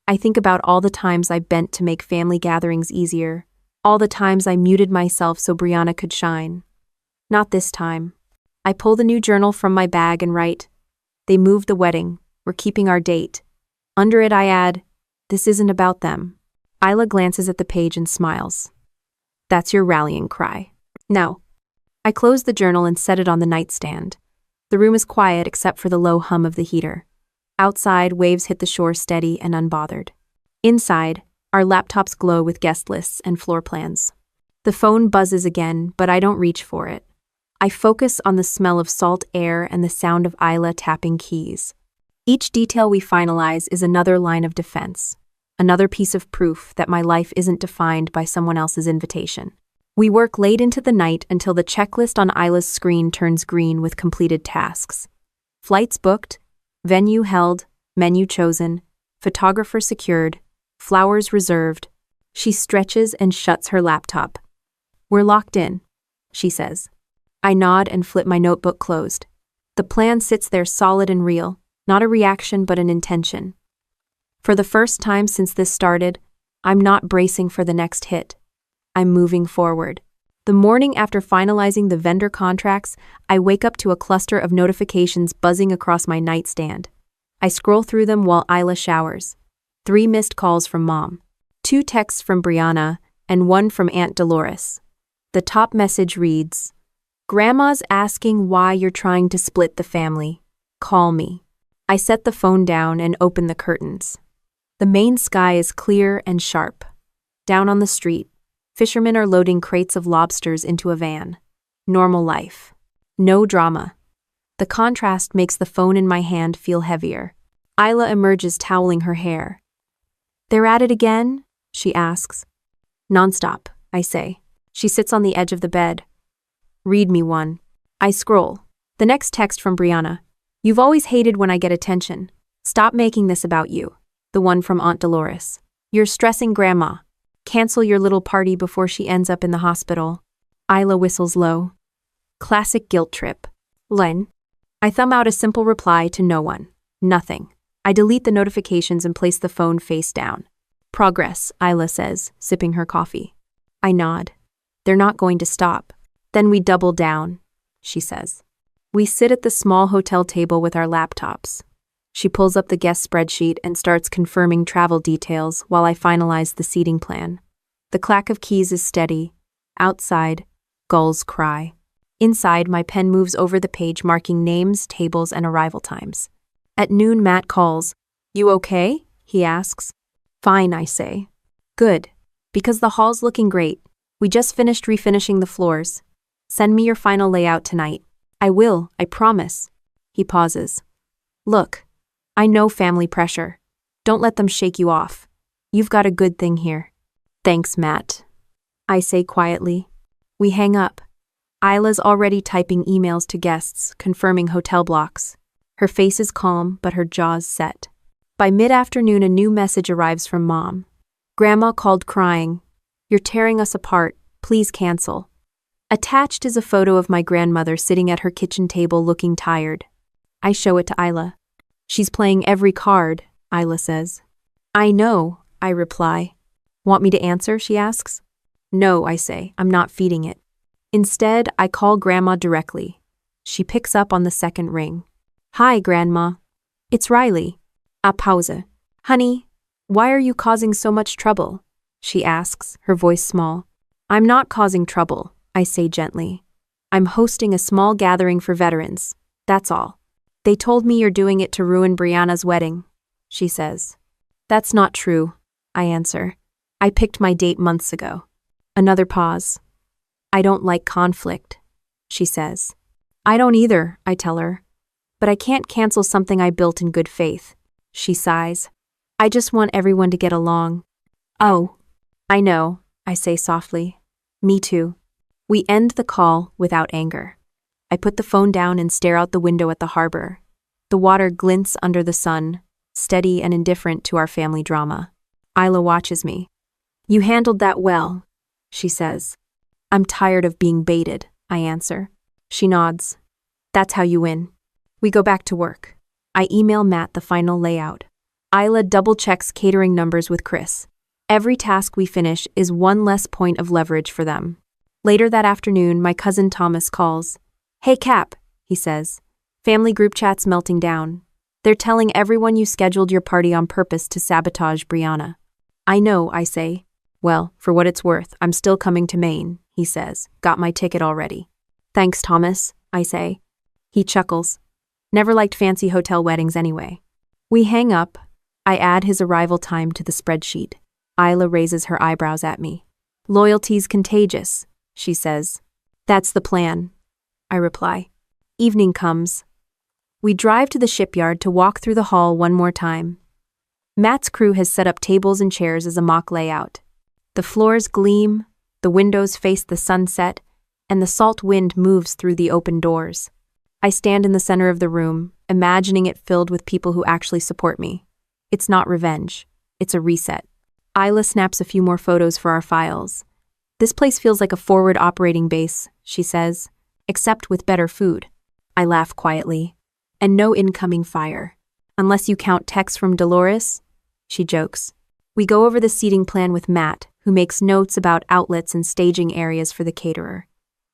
I think about all the times I bent to make family gatherings easier, all the times I muted myself so Brianna could shine. Not this time. I pull the new journal from my bag and write, "They moved the wedding. We're keeping our date." Under it I add, "This isn't about them." Isla glances at the page and smiles. "That's your rallying cry." "No." I close the journal and set it on the nightstand. The room is quiet except for the low hum of the heater. Outside, waves hit the shore steady and unbothered. Inside, our laptops glow with guest lists and floor plans. The phone buzzes again, but I don't reach for it. I focus on the smell of salt air and the sound of Isla tapping keys. Each detail we finalize is another line of defense, another piece of proof that my life isn't defined by someone else's invitation. We work late into the night until the checklist on Isla's screen turns green with completed tasks. Flights booked, venue held, menu chosen, photographer secured, flowers reserved. She stretches and shuts her laptop. "We're locked in," she says. I nod and flip my notebook closed. The plan sits there solid and real, not a reaction but an intention. For the first time since this started, I'm not bracing for the next hit. I'm moving forward. The morning after finalizing the vendor contracts, I wake up to a cluster of notifications buzzing across my nightstand. I scroll through them while Isla showers. 3 missed calls from Mom, 2 texts from Brianna, and 1 from Aunt Dolores. The top message reads, "Grandma's asking why you're trying to split the family. Call me." I set the phone down and open the curtains. The main sky is clear and sharp. Down on the street, fishermen are loading crates of lobsters into a van. Normal life. No drama. The contrast makes the phone in my hand feel heavier. Isla emerges toweling her hair. "They're at it again?" she asks. "Nonstop," I say. She sits on the edge of the bed. "Read me one." I scroll. The next text from Brianna. "You've always hated when I get attention. Stop making this about you." The one from Aunt Dolores. "You're stressing Grandma. Cancel your little party before she ends up in the hospital." Isla whistles low. Classic guilt trip. Len. I thumb out a simple reply to no one. Nothing. I delete the notifications and place the phone face down. "Progress," Isla says, sipping her coffee. I nod. "They're not going to stop." "Then we double down," she says. We sit at the small hotel table with our laptops. She pulls up the guest spreadsheet and starts confirming travel details while I finalize the seating plan. The clack of keys is steady. Outside, gulls cry. Inside, my pen moves over the page marking names, tables, and arrival times. At noon, Matt calls. "You okay?" he asks. "Fine," I say. "Good. Because the hall's looking great. We just finished refinishing the floors. Send me your final layout tonight." "I will, I promise." He pauses. "Look, I know family pressure. Don't let them shake you off. You've got a good thing here." "Thanks, Matt," I say quietly. We hang up. Isla's already typing emails to guests, confirming hotel blocks. Her face is calm, but her jaw's set. By mid-afternoon, a new message arrives from Mom. "Grandma called crying. You're tearing us apart. Please cancel." Attached is a photo of my grandmother sitting at her kitchen table looking tired. I show it to Isla. "She's playing every card," Isla says. "I know," I reply. "Want me to answer?" she asks. "No," I say. "I'm not feeding it." Instead, I call Grandma directly. She picks up on the second ring. "Hi, Grandma. It's Riley." A pause. "Honey, why are you causing so much trouble?" she asks, her voice small. "I'm not causing trouble," I say gently. "I'm hosting a small gathering for veterans. That's all." "They told me you're doing it to ruin Brianna's wedding," she says. "That's not true," I answer. "I picked my date months ago." Another pause. "I don't like conflict," she says. "I don't either," I tell her. "But I can't cancel something I built in good faith." She sighs. "I just want everyone to get along." "Oh, I know," I say softly. "Me too." We end the call without anger. I put the phone down and stare out the window at the harbor. The water glints under the sun, steady and indifferent to our family drama. Isla watches me. "You handled that well," she says. "I'm tired of being baited," I answer. She nods. "That's how you win." We go back to work. I email Matt the final layout. Isla double-checks catering numbers with Chris. Every task we finish is one less point of leverage for them. Later that afternoon, my cousin Thomas calls. "Hey Cap," he says. "Family group chat's melting down. They're telling everyone you scheduled your party on purpose to sabotage Brianna." "I know," I say. "Well, for what it's worth, I'm still coming to Maine," he says. "Got my ticket already." "Thanks, Thomas," I say. He chuckles. Never liked fancy hotel weddings anyway. We hang up. I add his arrival time to the spreadsheet. Isla raises her eyebrows at me. "Loyalty's contagious," she says. "That's the plan," I reply. Evening comes. We drive to the shipyard to walk through the hall one more time. Matt's crew has set up tables and chairs as a mock layout. The floors gleam, the windows face the sunset, and the salt wind moves through the open doors. I stand in the center of the room, imagining it filled with people who actually support me. It's not revenge. It's a reset. Isla snaps a few more photos for our files. "This place feels like a forward operating base," she says, "except with better food." I laugh quietly. "And no incoming fire. Unless you count texts from Dolores," she jokes. We go over the seating plan with Matt, who makes notes about outlets and staging areas for the caterer.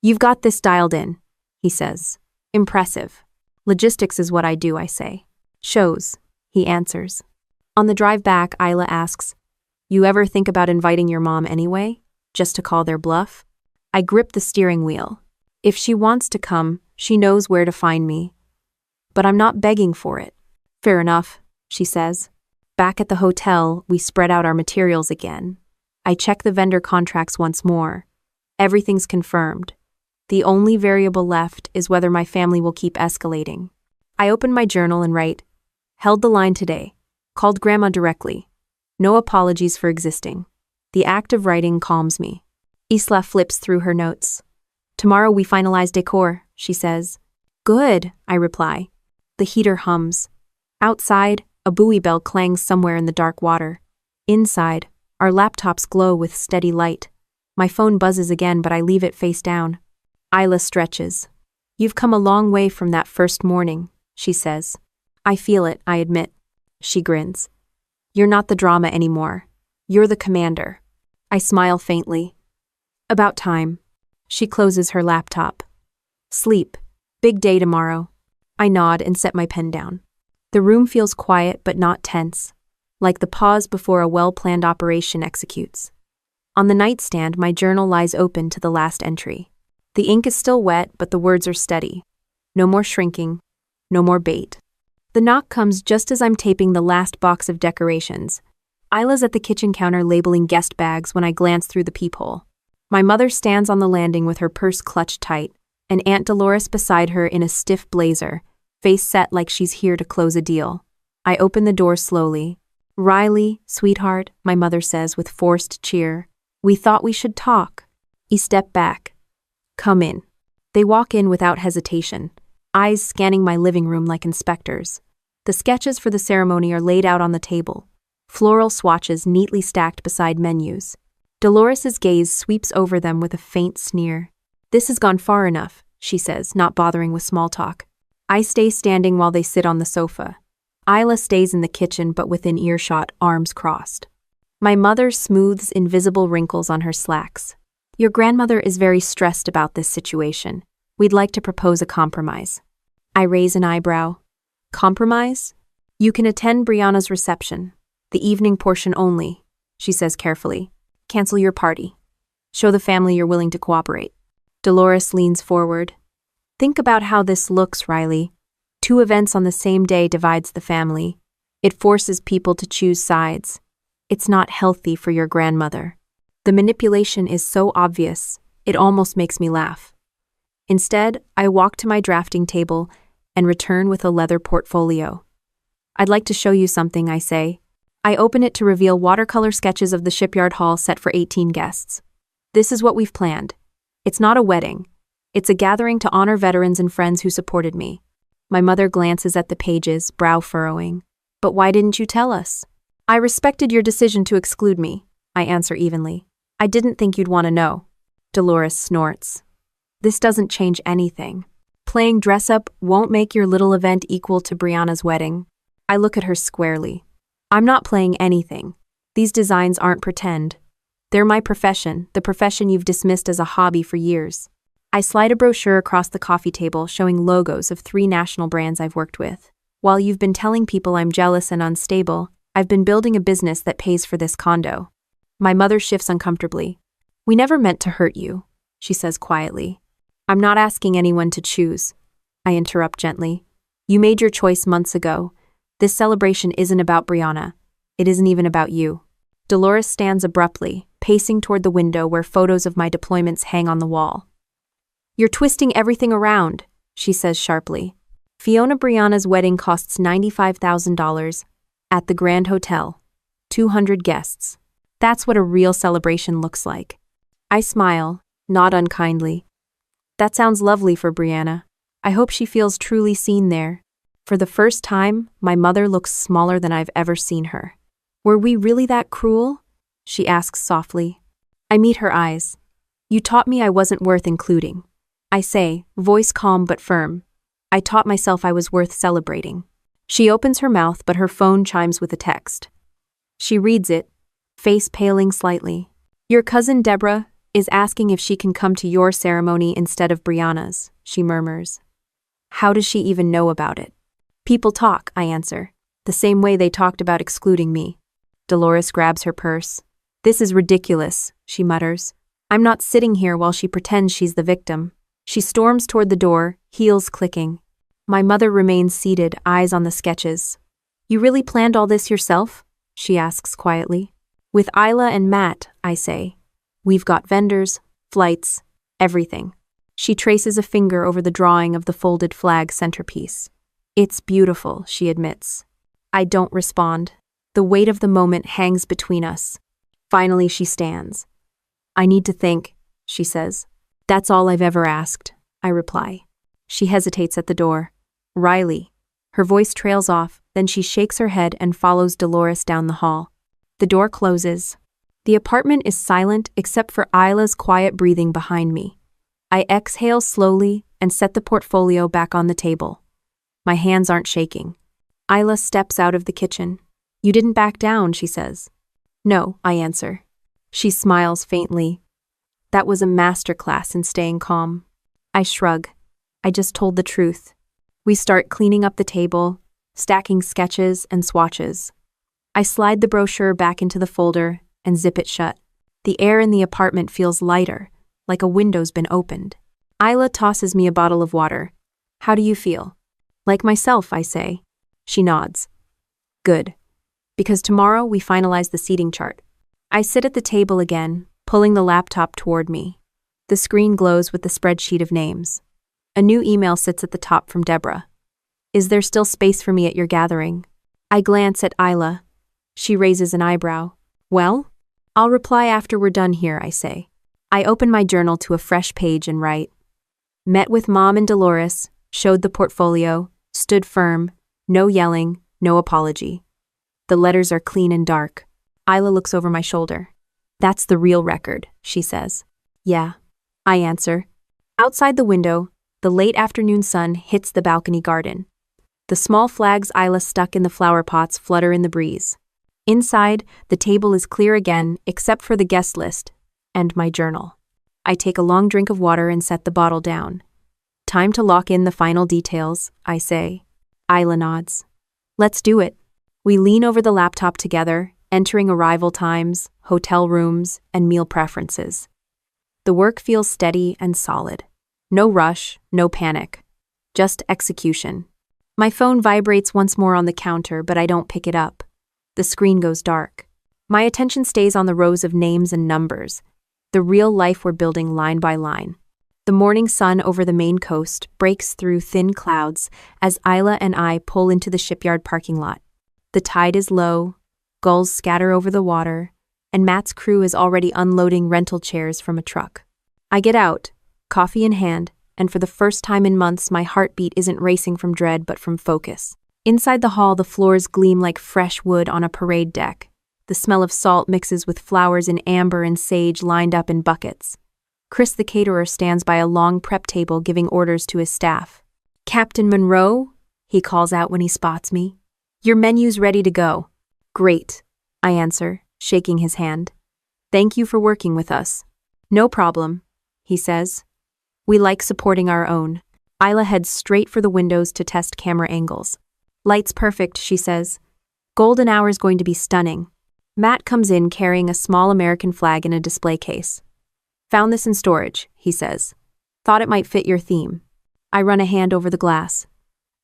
"You've got this dialed in," he says. "Impressive." "Logistics is what I do," I say. "Shows," he answers. On the drive back, Isla asks, "You ever think about inviting your mom anyway, just to call their bluff?" I grip the steering wheel. If she wants to come, she knows where to find me. But I'm not begging for it. "Fair enough," she says. Back at the hotel, we spread out our materials again. I check the vendor contracts once more. Everything's confirmed. The only variable left is whether my family will keep escalating. I open my journal and write, "Held the line today. Called Grandma directly. No apologies for existing." The act of writing calms me. Isla flips through her notes. "Tomorrow we finalize decor," she says. "Good," I reply. The heater hums. Outside, a buoy bell clangs somewhere in the dark water. Inside, our laptops glow with steady light. My phone buzzes again, but I leave it face down. Isla stretches. "You've come a long way from that first morning," she says. "I feel it," I admit. She grins. "You're not the drama anymore. You're the commander." I smile faintly. "About time." She closes her laptop. "Sleep. Big day tomorrow." I nod and set my pen down. The room feels quiet but not tense, like the pause before a well-planned operation executes. On the nightstand, my journal lies open to the last entry. The ink is still wet, but the words are steady. No more shrinking, no more bait. The knock comes just as I'm taping the last box of decorations. Isla's at the kitchen counter labeling guest bags when I glance through the peephole. My mother stands on the landing with her purse clutched tight, and Aunt Dolores beside her in a stiff blazer, face set like she's here to close a deal. I open the door slowly. "Riley, sweetheart," my mother says with forced cheer. "We thought we should talk." I step back. "Come in." They walk in without hesitation, eyes scanning my living room like inspectors. The sketches for the ceremony are laid out on the table, floral swatches neatly stacked beside menus. Dolores's gaze sweeps over them with a faint sneer. "This has gone far enough," she says, not bothering with small talk. I stay standing while they sit on the sofa. Isla stays in the kitchen but within earshot, arms crossed. My mother smooths invisible wrinkles on her slacks. "Your grandmother is very stressed about this situation. We'd like to propose a compromise." I raise an eyebrow. "Compromise? You can attend Brianna's reception. The evening portion only," she says carefully. "Cancel your party. Show the family you're willing to cooperate." Dolores leans forward. "Think about how this looks, Riley. 2 events on the same day divides the family. It forces people to choose sides. It's not healthy for your grandmother." The manipulation is so obvious, it almost makes me laugh. Instead, I walk to my drafting table and return with a leather portfolio. "I'd like to show you something," I say. I open it to reveal watercolor sketches of the Shipyard Hall set for 18 guests. "This is what we've planned. It's not a wedding. It's a gathering to honor veterans and friends who supported me." My mother glances at the pages, brow furrowing. "But why didn't you tell us?" "I respected your decision to exclude me," I answer evenly. "I didn't think you'd want to know." Dolores snorts. "This doesn't change anything. Playing dress-up won't make your little event equal to Brianna's wedding." I look at her squarely. "I'm not playing anything. These designs aren't pretend. They're my profession, the profession you've dismissed as a hobby for years." I slide a brochure across the coffee table showing logos of 3 national brands I've worked with. "While you've been telling people I'm jealous and unstable, I've been building a business that pays for this condo." My mother shifts uncomfortably. "We never meant to hurt you," she says quietly. "I'm not asking anyone to choose," I interrupt gently. "You made your choice months ago. This celebration isn't about Brianna. It isn't even about you." Dolores stands abruptly, pacing toward the window where photos of my deployments hang on the wall. "You're twisting everything around," she says sharply. "Fiona Brianna's wedding costs $95,000 at the Grand Hotel. 200 guests. That's what a real celebration looks like." I smile, nod unkindly. "That sounds lovely for Brianna. I hope she feels truly seen there." For the first time, my mother looks smaller than I've ever seen her. "Were we really that cruel?" she asks softly. I meet her eyes. "You taught me I wasn't worth including," I say, voice calm but firm. "I taught myself I was worth celebrating." She opens her mouth, but her phone chimes with a text. She reads it, face paling slightly. "Your cousin Deborah is asking if she can come to your ceremony instead of Brianna's," she murmurs. How does she even know about it? "People talk," I answer, "the same way they talked about excluding me." Dolores grabs her purse. "This is ridiculous," she mutters. "I'm not sitting here while she pretends she's the victim." She storms toward the door, heels clicking. My mother remains seated, eyes on the sketches. "You really planned all this yourself?" she asks quietly. "With Isla and Matt," I say. "We've got vendors, flights, everything." She traces a finger over the drawing of the folded flag centerpiece. "It's beautiful," she admits. I don't respond. The weight of the moment hangs between us. Finally, she stands. "I need to think," she says. "That's all I've ever asked," I reply. She hesitates at the door. "Riley." Her voice trails off, then she shakes her head and follows Dolores down the hall. The door closes. The apartment is silent except for Isla's quiet breathing behind me. I exhale slowly and set the portfolio back on the table. My hands aren't shaking. Isla steps out of the kitchen. "You didn't back down," she says. "No," I answer. She smiles faintly. "That was a masterclass in staying calm." I shrug. I just told the truth. We start cleaning up the table, stacking sketches and swatches. I slide the brochure back into the folder and zip it shut. The air in the apartment feels lighter, like a window's been opened. Isla tosses me a bottle of water. How do you feel? Like myself, I say. She nods. Good. Because tomorrow we finalize the seating chart. I sit at the table again, pulling the laptop toward me. The screen glows with the spreadsheet of names. A new email sits at the top from Deborah. Is there still space for me at your gathering? I glance at Isla. She raises an eyebrow. Well? I'll reply after we're done here, I say. I open my journal to a fresh page and write. Met with Mom and Dolores, showed the portfolio, stood firm, no yelling, no apology. The letters are clean and dark. Isla looks over my shoulder. That's the real record, she says. Yeah, I answer. Outside the window, the late afternoon sun hits the balcony garden. The small flags Isla stuck in the flower pots flutter in the breeze. Inside, the table is clear again, except for the guest list and my journal. I take a long drink of water and set the bottle down. Time to lock in the final details, I say. Isla nods. Let's do it. We lean over the laptop together, entering arrival times, hotel rooms, and meal preferences. The work feels steady and solid. No rush, no panic. Just execution. My phone vibrates once more on the counter, but I don't pick it up. The screen goes dark. My attention stays on the rows of names and numbers, the real life we're building line by line. The morning sun over the Maine coast breaks through thin clouds as Isla and I pull into the shipyard parking lot. The tide is low, gulls scatter over the water, and Matt's crew is already unloading rental chairs from a truck. I get out, coffee in hand, and for the first time in months my heartbeat isn't racing from dread but from focus. Inside the hall, the floors gleam like fresh wood on a parade deck. The smell of salt mixes with flowers in amber and sage lined up in buckets. Chris the caterer stands by a long prep table giving orders to his staff. Captain Monroe, he calls out when he spots me. Your menu's ready to go. Great, I answer, shaking his hand. Thank you for working with us. No problem, he says. We like supporting our own. Isla heads straight for the windows to test camera angles. Light's perfect, she says. Golden hour's going to be stunning. Matt comes in carrying a small American flag in a display case. Found this in storage, he says. Thought it might fit your theme. I run a hand over the glass.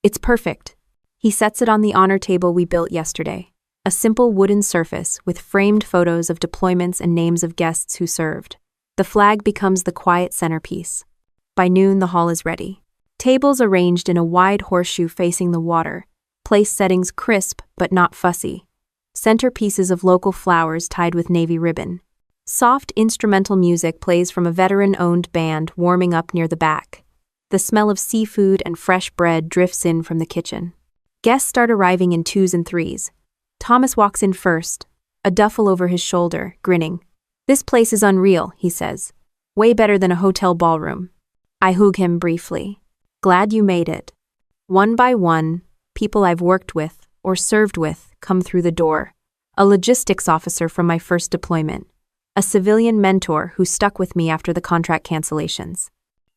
It's perfect. He sets it on the honor table we built yesterday. A simple wooden surface with framed photos of deployments and names of guests who served. The flag becomes the quiet centerpiece. By noon, the hall is ready. Tables arranged in a wide horseshoe facing the water. Place settings crisp but not fussy. Centerpieces of local flowers tied with navy ribbon. Soft instrumental music plays from a veteran-owned band warming up near the back. The smell of seafood and fresh bread drifts in from the kitchen. Guests start arriving in twos and threes. Thomas walks in first, a duffel over his shoulder, grinning. This place is unreal, he says. Way better than a hotel ballroom. I hoog him briefly. Glad you made it. One by one, people I've worked with or served with come through the door. A logistics officer from my first deployment. A civilian mentor who stuck with me after the contract cancellations.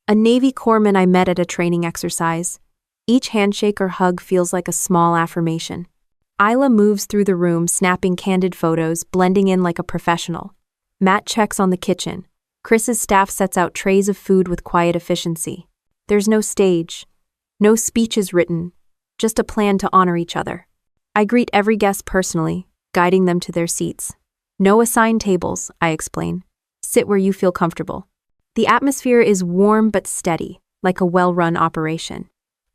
A Navy corpsman I met at a training exercise. Each handshake or hug feels like a small affirmation. Isla moves through the room, snapping candid photos, blending in like a professional. Matt checks on the kitchen. Chris's staff sets out trays of food with quiet efficiency. There's no stage. No speeches written. Just a plan to honor each other. I greet every guest personally, guiding them to their seats. No assigned tables, I explain. Sit where you feel comfortable. The atmosphere is warm but steady, like a well-run operation.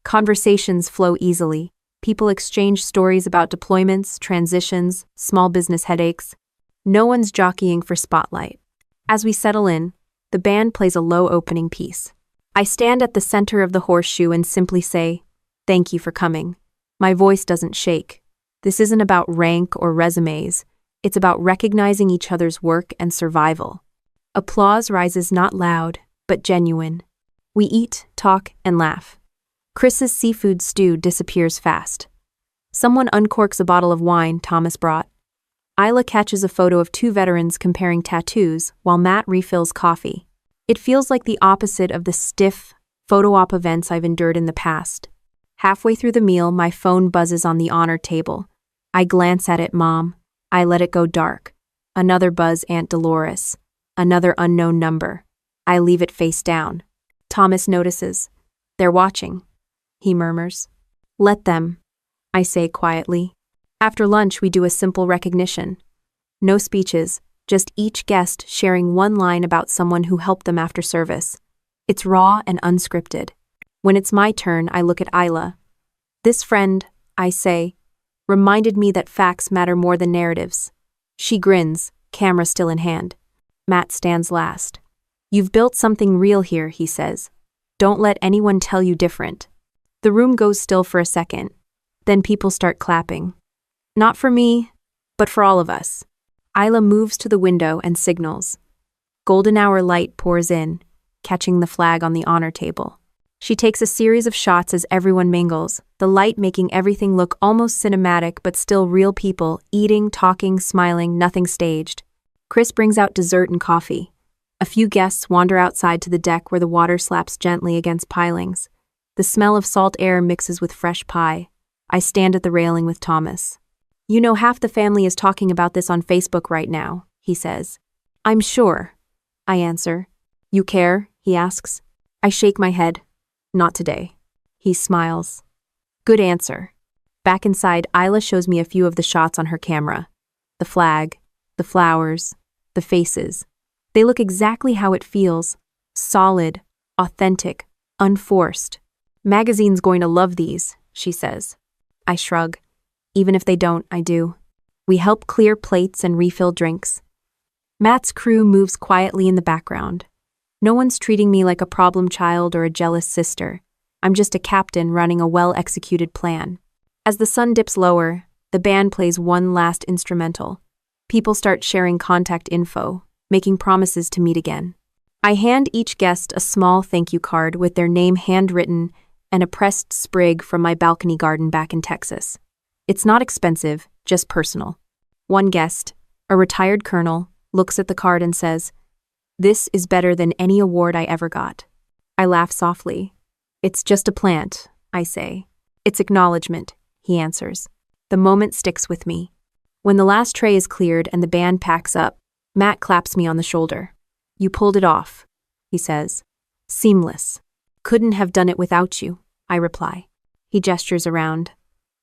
Conversations flow easily. People exchange stories about deployments, transitions, small business headaches. No one's jockeying for spotlight. As we settle in, the band plays a low opening piece. I stand at the center of the horseshoe and simply say, "Thank you for coming." My voice doesn't shake. This isn't about rank or resumes. It's about recognizing each other's work and survival. Applause rises not loud, but genuine. We eat, talk, and laugh. Chris's seafood stew disappears fast. Someone uncorks a bottle of wine Thomas brought. Isla catches a photo of two veterans comparing tattoos while Matt refills coffee. It feels like the opposite of the stiff, photo-op events I've endured in the past. Halfway through the meal, my phone buzzes on the honor table. I glance at it, Mom. I let it go dark. Another buzz, Aunt Dolores. Another unknown number. I leave it face down. Thomas notices. They're watching, he murmurs. Let them, I say quietly. After lunch, we do a simple recognition. No speeches, just each guest sharing one line about someone who helped them after service. It's raw and unscripted. When it's my turn, I look at Isla. This friend, I say, reminded me that facts matter more than narratives. She grins, camera still in hand. Matt stands last. You've built something real here, he says. Don't let anyone tell you different. The room goes still for a second. Then people start clapping. Not for me, but for all of us. Isla moves to the window and signals. Golden hour light pours in, catching the flag on the honor table. She takes a series of shots as everyone mingles, the light making everything look almost cinematic but still real people, eating, talking, smiling, nothing staged. Chris brings out dessert and coffee. A few guests wander outside to the deck where the water slaps gently against pilings. The smell of salt air mixes with fresh pie. I stand at the railing with Thomas. You know, half the family is talking about this on Facebook right now, he says. I'm sure, I answer. You care? He asks. I shake my head. Not today. He smiles. Good answer. Back inside, Isla shows me a few of the shots on her camera. The flag, the flowers, the faces. They look exactly how it feels. Solid, authentic, unforced. Magazine's going to love these, she says. I shrug. Even if they don't, I do. We help clear plates and refill drinks. Matt's crew moves quietly in the background. No one's treating me like a problem child or a jealous sister. I'm just a captain running a well-executed plan. As the sun dips lower, the band plays one last instrumental. People start sharing contact info, making promises to meet again. I hand each guest a small thank you card with their name handwritten and a pressed sprig from my balcony garden back in Texas. It's not expensive, just personal. One guest, a retired colonel, looks at the card and says, "This is better than any award I ever got." I laugh softly. "It's just a plant," I say. "It's acknowledgement," he answers. The moment sticks with me. When the last tray is cleared and the band packs up, Matt claps me on the shoulder. "You pulled it off," he says. "Seamless. Couldn't have done it without you," I reply. He gestures around.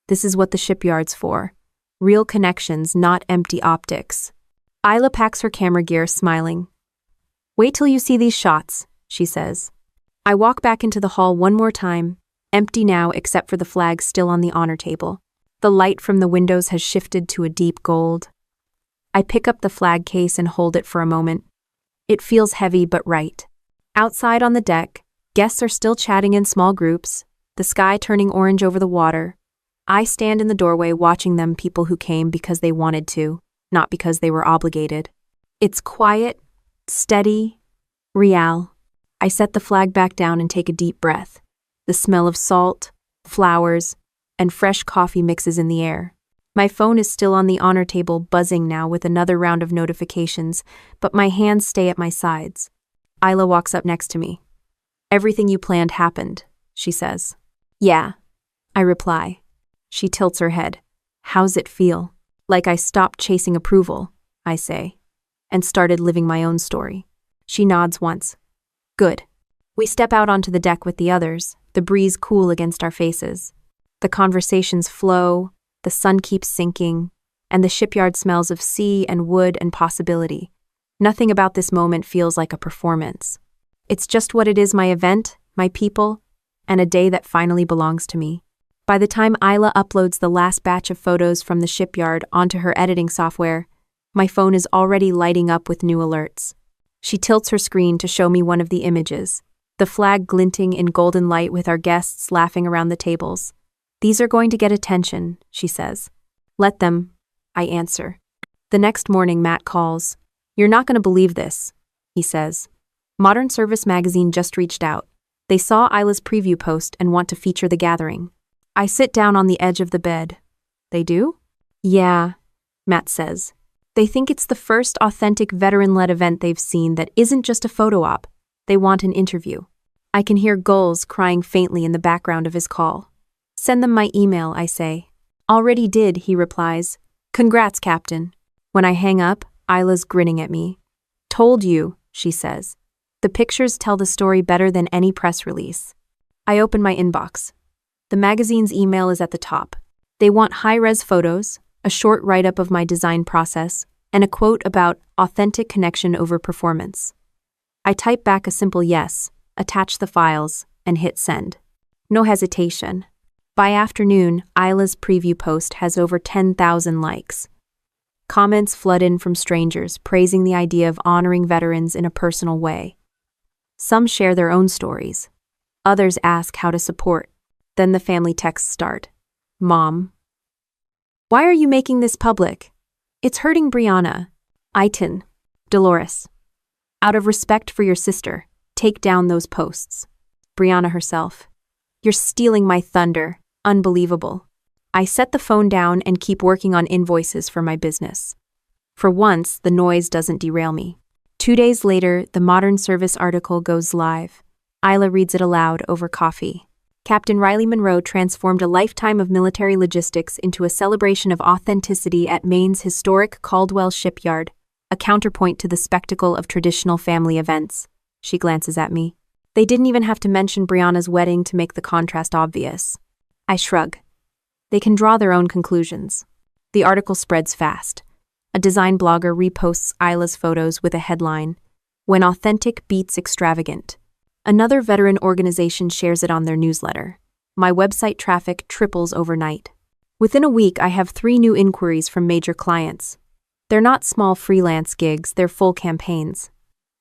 "This is what the shipyard's for. Real connections, not empty optics." Isla packs her camera gear, smiling. "Wait till you see these shots," she says. I walk back into the hall one more time, empty now except for the flag still on the honor table. The light from the windows has shifted to a deep gold. I pick up the flag case and hold it for a moment. It feels heavy but right. Outside on the deck, guests are still chatting in small groups, the sky turning orange over the water. I stand in the doorway watching them, people who came because they wanted to, not because they were obligated. It's quiet, steady, real. I set the flag back down and take a deep breath. The smell of salt, flowers, and fresh coffee mixes in the air. My phone is still on the honor table, buzzing now with another round of notifications, but my hands stay at my sides. Isla walks up next to me. "Everything you planned happened," she says. "Yeah," I reply. She tilts her head. "How's it feel?" "Like I stopped chasing approval," I say, and started living my own story. She nods once. "Good." We step out onto the deck with the others, the breeze cool against our faces. The conversations flow, the sun keeps sinking, and the shipyard smells of sea and wood and possibility. Nothing about this moment feels like a performance. It's just what it is, my event, my people, and a day that finally belongs to me. By the time Isla uploads the last batch of photos from the shipyard onto her editing software, my phone is already lighting up with new alerts. She tilts her screen to show me one of the images, the flag glinting in golden light with our guests laughing around the tables. "These are going to get attention," she says. "Let them," I answer. The next morning, Matt calls. "You're not going to believe this," he says. "Modern Service magazine just reached out. They saw Isla's preview post and want to feature the gathering." I sit down on the edge of the bed. "They do?" "Yeah," Matt says. "They think it's the first authentic veteran-led event they've seen that isn't just a photo op. They want an interview." I can hear gulls crying faintly in the background of his call. "Send them my email," I say. "Already did," he replies. "Congrats, Captain." When I hang up, Isla's grinning at me. Told you, she says. The pictures tell the story better than any press release. I open my inbox. The magazine's email is at the top. They want high-res photos, a short write-up of my design process, and a quote about authentic connection over performance. I type back a simple yes, attach the files, and hit send. No hesitation. By afternoon, Isla's preview post has over 10,000 likes. Comments flood in from strangers praising the idea of honoring veterans in a personal way. Some share their own stories. Others ask how to support. Then the family texts start. Mom. Why are you making this public? It's hurting Brianna. Iton. Dolores. Out of respect for your sister, take down those posts. Brianna herself. You're stealing my thunder. Unbelievable. I set the phone down and keep working on invoices for my business. For once, the noise doesn't derail me. 2 days later, the Modern Service article goes live. Isla reads it aloud over coffee. Captain Riley Monroe transformed a lifetime of military logistics into a celebration of authenticity at Maine's historic Caldwell Shipyard, a counterpoint to the spectacle of traditional family events. She glances at me. They didn't even have to mention Brianna's wedding to make the contrast obvious. I shrug. They can draw their own conclusions. The article spreads fast. A design blogger reposts Isla's photos with a headline, "When Authentic Beats Extravagant." Another veteran organization shares it on their newsletter. My website traffic triples overnight. Within a week, I have 3 new inquiries from major clients. They're not small freelance gigs, they're full campaigns.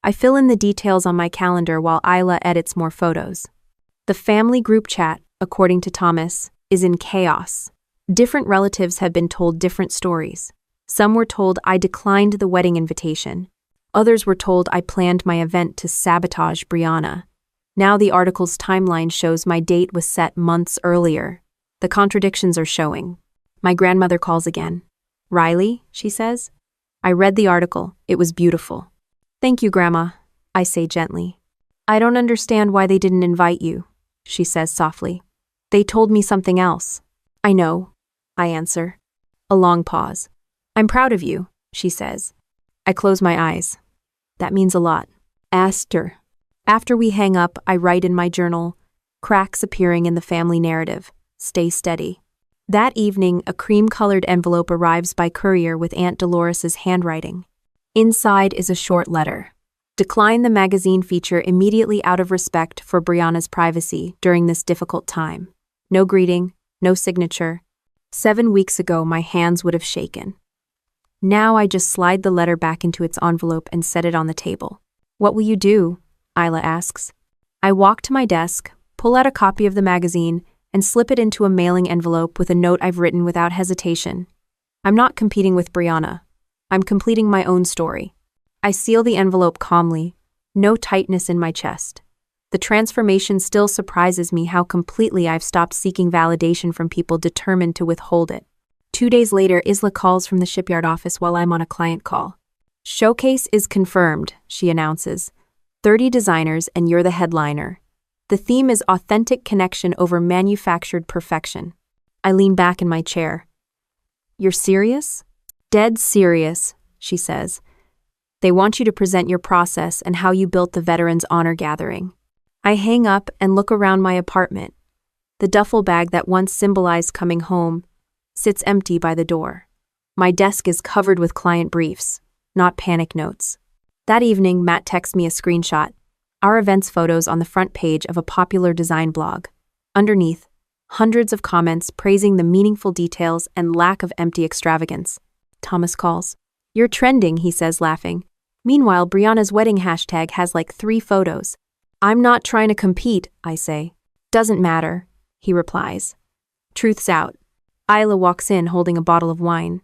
I fill in the details on my calendar while Isla edits more photos. The family group chat, according to Thomas, is in chaos. Different relatives have been told different stories. Some were told I declined the wedding invitation. Others were told I planned my event to sabotage Brianna. Now the article's timeline shows my date was set months earlier. The contradictions are showing. My grandmother calls again. Riley, she says. I read the article. It was beautiful. Thank you, Grandma, I say gently. I don't understand why they didn't invite you, she says softly. They told me something else. I know, I answer. A long pause. I'm proud of you, she says. I close my eyes. That means a lot. Aster. After we hang up, I write in my journal, cracks appearing in the family narrative. Stay steady. That evening, a cream-colored envelope arrives by courier with Aunt Dolores's handwriting. Inside is a short letter. Decline the magazine feature immediately out of respect for Brianna's privacy during this difficult time. No greeting, no signature. 7 weeks ago, my hands would have shaken. Now I just slide the letter back into its envelope and set it on the table. What will you do? Isla asks. I walk to my desk, pull out a copy of the magazine, and slip it into a mailing envelope with a note I've written without hesitation. I'm not competing with Brianna. I'm completing my own story. I seal the envelope calmly, no tightness in my chest. The transformation still surprises me how completely I've stopped seeking validation from people determined to withhold it. 2 days later, Isla calls from the shipyard office while I'm on a client call. Showcase is confirmed, she announces. 30 designers and you're the headliner. The theme is authentic connection over manufactured perfection. I lean back in my chair. You're serious? Dead serious, she says. They want you to present your process and how you built the Veterans Honor Gathering. I hang up and look around my apartment. The duffel bag that once symbolized coming home sits empty by the door. My desk is covered with client briefs, not panic notes. That evening, Matt texts me a screenshot. Our events photos on the front page of a popular design blog. Underneath, hundreds of comments praising the meaningful details and lack of empty extravagance. Thomas calls. You're trending, he says, laughing. Meanwhile, Brianna's wedding hashtag has like 3 photos. I'm not trying to compete, I say. Doesn't matter, he replies. Truth's out. Isla walks in holding a bottle of wine.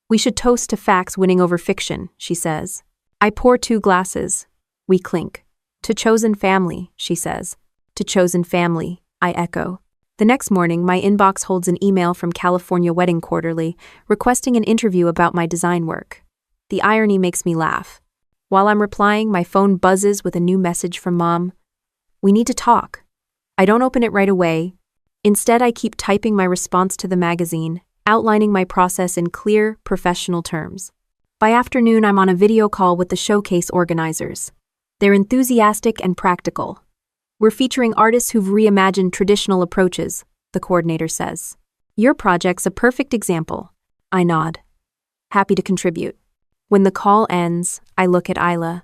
We should toast to facts winning over fiction, she says. I pour 2 glasses. We clink. To chosen family, she says. To chosen family, I echo. The next morning, my inbox holds an email from California Wedding Quarterly requesting an interview about my design work. The irony makes me laugh. While I'm replying, my phone buzzes with a new message from Mom. We need to talk. I don't open it right away. Instead, I keep typing my response to the magazine, outlining my process in clear, professional terms. By afternoon, I'm on a video call with the showcase organizers. They're enthusiastic and practical. We're featuring artists who've reimagined traditional approaches, the coordinator says. Your project's a perfect example. I nod. Happy to contribute. When the call ends, I look at Isla.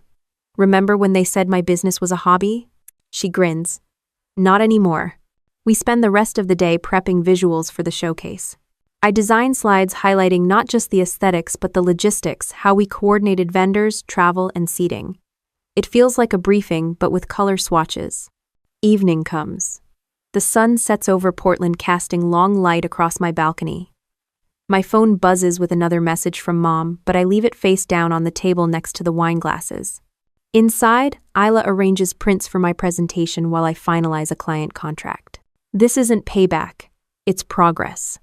Remember when they said my business was a hobby? She grins. Not anymore. We spend the rest of the day prepping visuals for the showcase. I design slides highlighting not just the aesthetics but the logistics, how we coordinated vendors, travel, and seating. It feels like a briefing, but with color swatches. Evening comes. The sun sets over Portland, casting long light across my balcony. My phone buzzes with another message from Mom, but I leave it face down on the table next to the wine glasses. Inside, Isla arranges prints for my presentation while I finalize a client contract. This isn't payback, it's progress.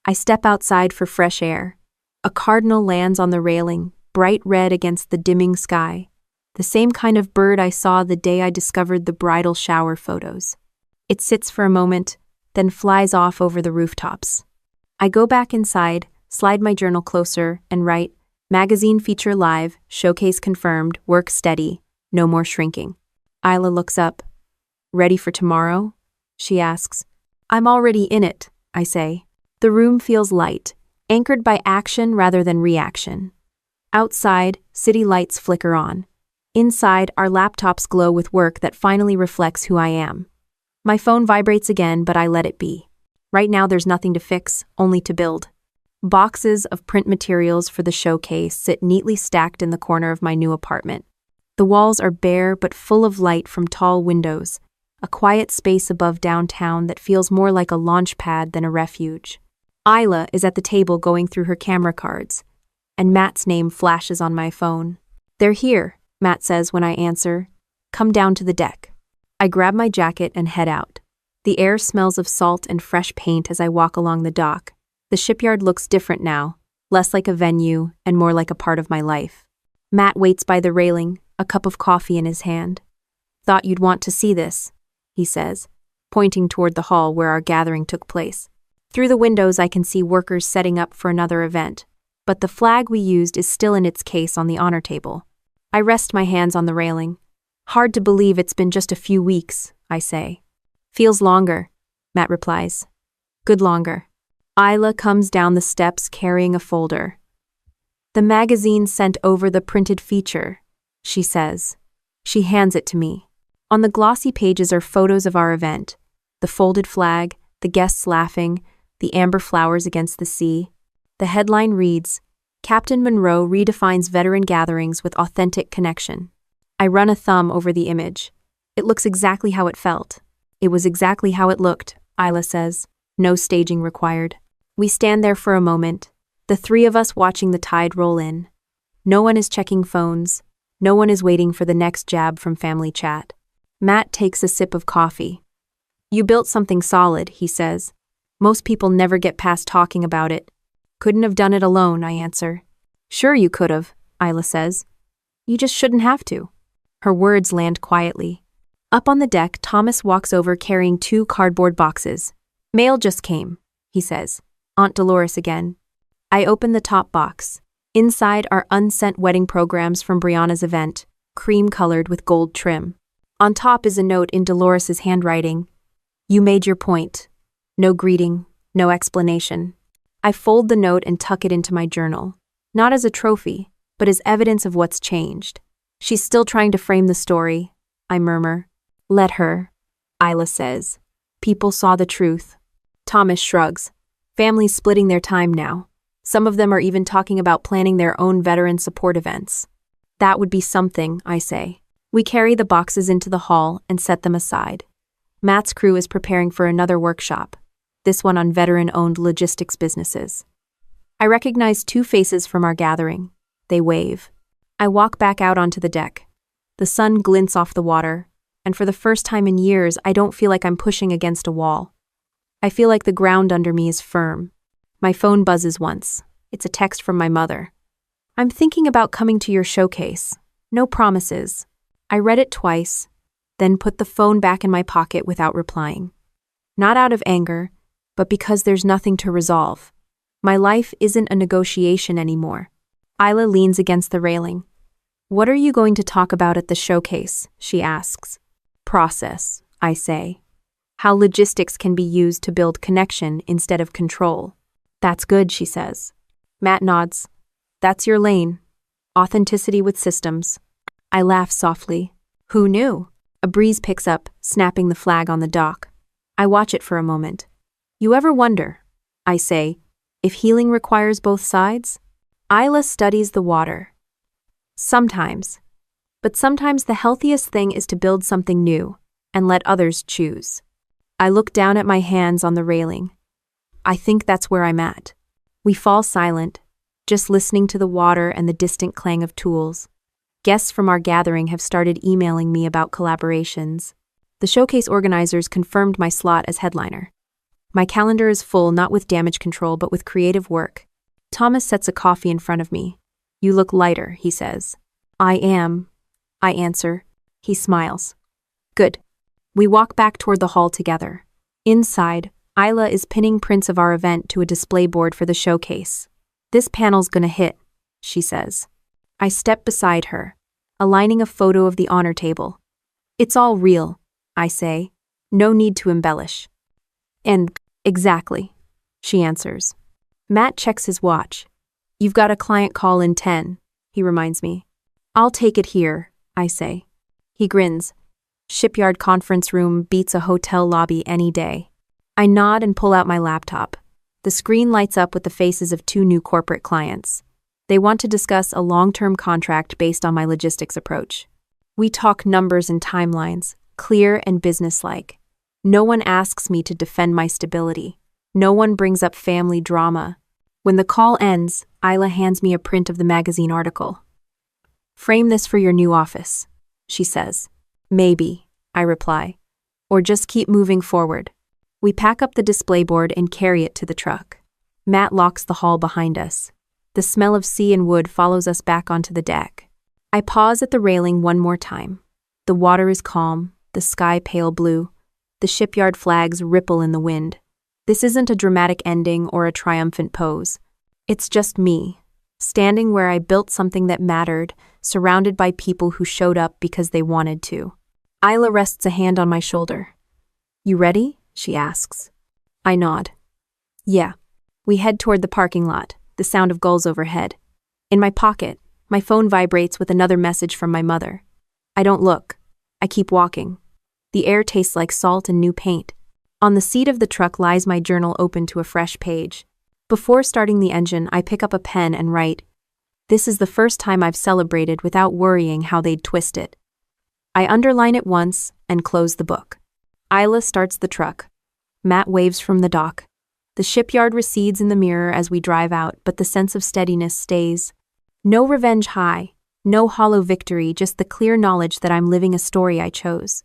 I step outside for fresh air. A cardinal lands on the railing, bright red against the dimming sky. The same kind of bird I saw the day I discovered the bridal shower photos. It sits for a moment, then flies off over the rooftops. I go back inside, slide my journal closer, and write, magazine feature live, showcase confirmed, work steady, no more shrinking. Isla looks up. Ready for tomorrow? She asks. I'm already in it, I say. The room feels light, anchored by action rather than reaction. Outside, city lights flicker on. Inside, our laptops glow with work that finally reflects who I am. My phone vibrates again, but I let it be. Right now there's nothing to fix, only to build. Boxes of print materials for the showcase sit neatly stacked in the corner of my new apartment. The walls are bare but full of light from tall windows, a quiet space above downtown that feels more like a launch pad than a refuge. Isla is at the table going through her camera cards, and Matt's name flashes on my phone. They're here, Matt says when I answer. Come down to the deck. I grab my jacket and head out. The air smells of salt and fresh paint as I walk along the dock. The shipyard looks different now, less like a venue and more like a part of my life. Matt waits by the railing, a cup of coffee in his hand. Thought you'd want to see this, he says, pointing toward the hall where our gathering took place. Through the windows I can see workers setting up for another event, but the flag we used is still in its case on the honor table. I rest my hands on the railing. Hard to believe it's been just a few weeks, I say. Feels longer, Matt replies. Good longer. Isla comes down the steps carrying a folder. The magazine sent over the printed feature, she says. She hands it to me. On the glossy pages are photos of our event, the folded flag, the guests laughing, the amber flowers against the sea. The headline reads, Captain Monroe redefines veteran gatherings with authentic connection. I run a thumb over the image. It looks exactly how it felt. It was exactly how it looked, Isla says. No staging required. We stand there for a moment, the three of us watching the tide roll in. No one is checking phones. No one is waiting for the next jab from family chat. Matt takes a sip of coffee. You built something solid, he says. Most people never get past talking about it. Couldn't have done it alone, I answer. Sure you could have, Isla says. You just shouldn't have to. Her words land quietly. Up on the deck, Thomas walks over carrying 2 cardboard boxes. Mail just came, he says. Aunt Dolores again. I open the top box. Inside are unsent wedding programs from Brianna's event, cream-colored with gold trim. On top is a note in Dolores's handwriting. You made your point. No greeting, no explanation. I fold the note and tuck it into my journal. Not as a trophy, but as evidence of what's changed. She's still trying to frame the story, I murmur. Let her, Isla says. People saw the truth. Thomas shrugs. Families splitting their time now. Some of them are even talking about planning their own veteran support events. That would be something, I say. We carry the boxes into the hall and set them aside. Matt's crew is preparing for another workshop, this one on veteran-owned logistics businesses. I recognize 2 faces from our gathering. They wave. I walk back out onto the deck. The sun glints off the water, and for the first time in years, I don't feel like I'm pushing against a wall. I feel like the ground under me is firm. My phone buzzes once. It's a text from my mother. I'm thinking about coming to your showcase. No promises. I read it twice, then put the phone back in my pocket without replying. Not out of anger, but because there's nothing to resolve. My life isn't a negotiation anymore. Isla leans against the railing. What are you going to talk about at the showcase? She asks. Process, I say. How logistics can be used to build connection instead of control. That's good, she says. Matt nods. That's your lane. Authenticity with systems. I laugh softly. Who knew? A breeze picks up, snapping the flag on the dock. I watch it for a moment. You ever wonder, I say, if healing requires both sides? Isla studies the water. Sometimes. But sometimes the healthiest thing is to build something new and let others choose. I look down at my hands on the railing. I think that's where I'm at. We fall silent, just listening to the water and the distant clang of tools. Guests from our gathering have started emailing me about collaborations. The showcase organizers confirmed my slot as headliner. My calendar is full, not with damage control, but with creative work. Thomas sets a coffee in front of me. You look lighter, he says. I am, I answer. He smiles. Good. We walk back toward the hall together. Inside, Isla is pinning prints of our event to a display board for the showcase. This panel's gonna hit, she says. I step beside her, aligning a photo of the honor table. It's all real, I say. No need to embellish. And, exactly, she answers. Matt checks his watch. You've got a client call in 10, he reminds me. I'll take it here, I say. He grins. Shipyard conference room beats a hotel lobby any day. I nod and pull out my laptop. The screen lights up with the faces of 2 new corporate clients. They want to discuss a long-term contract based on my logistics approach. We talk numbers and timelines, clear and businesslike. No one asks me to defend my stability. No one brings up family drama. When the call ends, Isla hands me a print of the magazine article. Frame this for your new office, she says. Maybe, I reply. Or just keep moving forward. We pack up the display board and carry it to the truck. Matt locks the hall behind us. The smell of sea and wood follows us back onto the deck. I pause at the railing one more time. The water is calm, the sky pale blue. The shipyard flags ripple in the wind. This isn't a dramatic ending or a triumphant pose. It's just me, standing where I built something that mattered, surrounded by people who showed up because they wanted to. Isla rests a hand on my shoulder. You ready? She asks. I nod. Yeah. We head toward the parking lot, the sound of gulls overhead. In my pocket, my phone vibrates with another message from my mother. I don't look. I keep walking. The air tastes like salt and new paint. On the seat of the truck lies my journal open to a fresh page. Before starting the engine, I pick up a pen and write, "This is the first time I've celebrated without worrying how they'd twist it." I underline it once and close the book. Isla starts the truck. Matt waves from the dock. The shipyard recedes in the mirror as we drive out, but the sense of steadiness stays. No revenge high, no hollow victory, just the clear knowledge that I'm living a story I chose.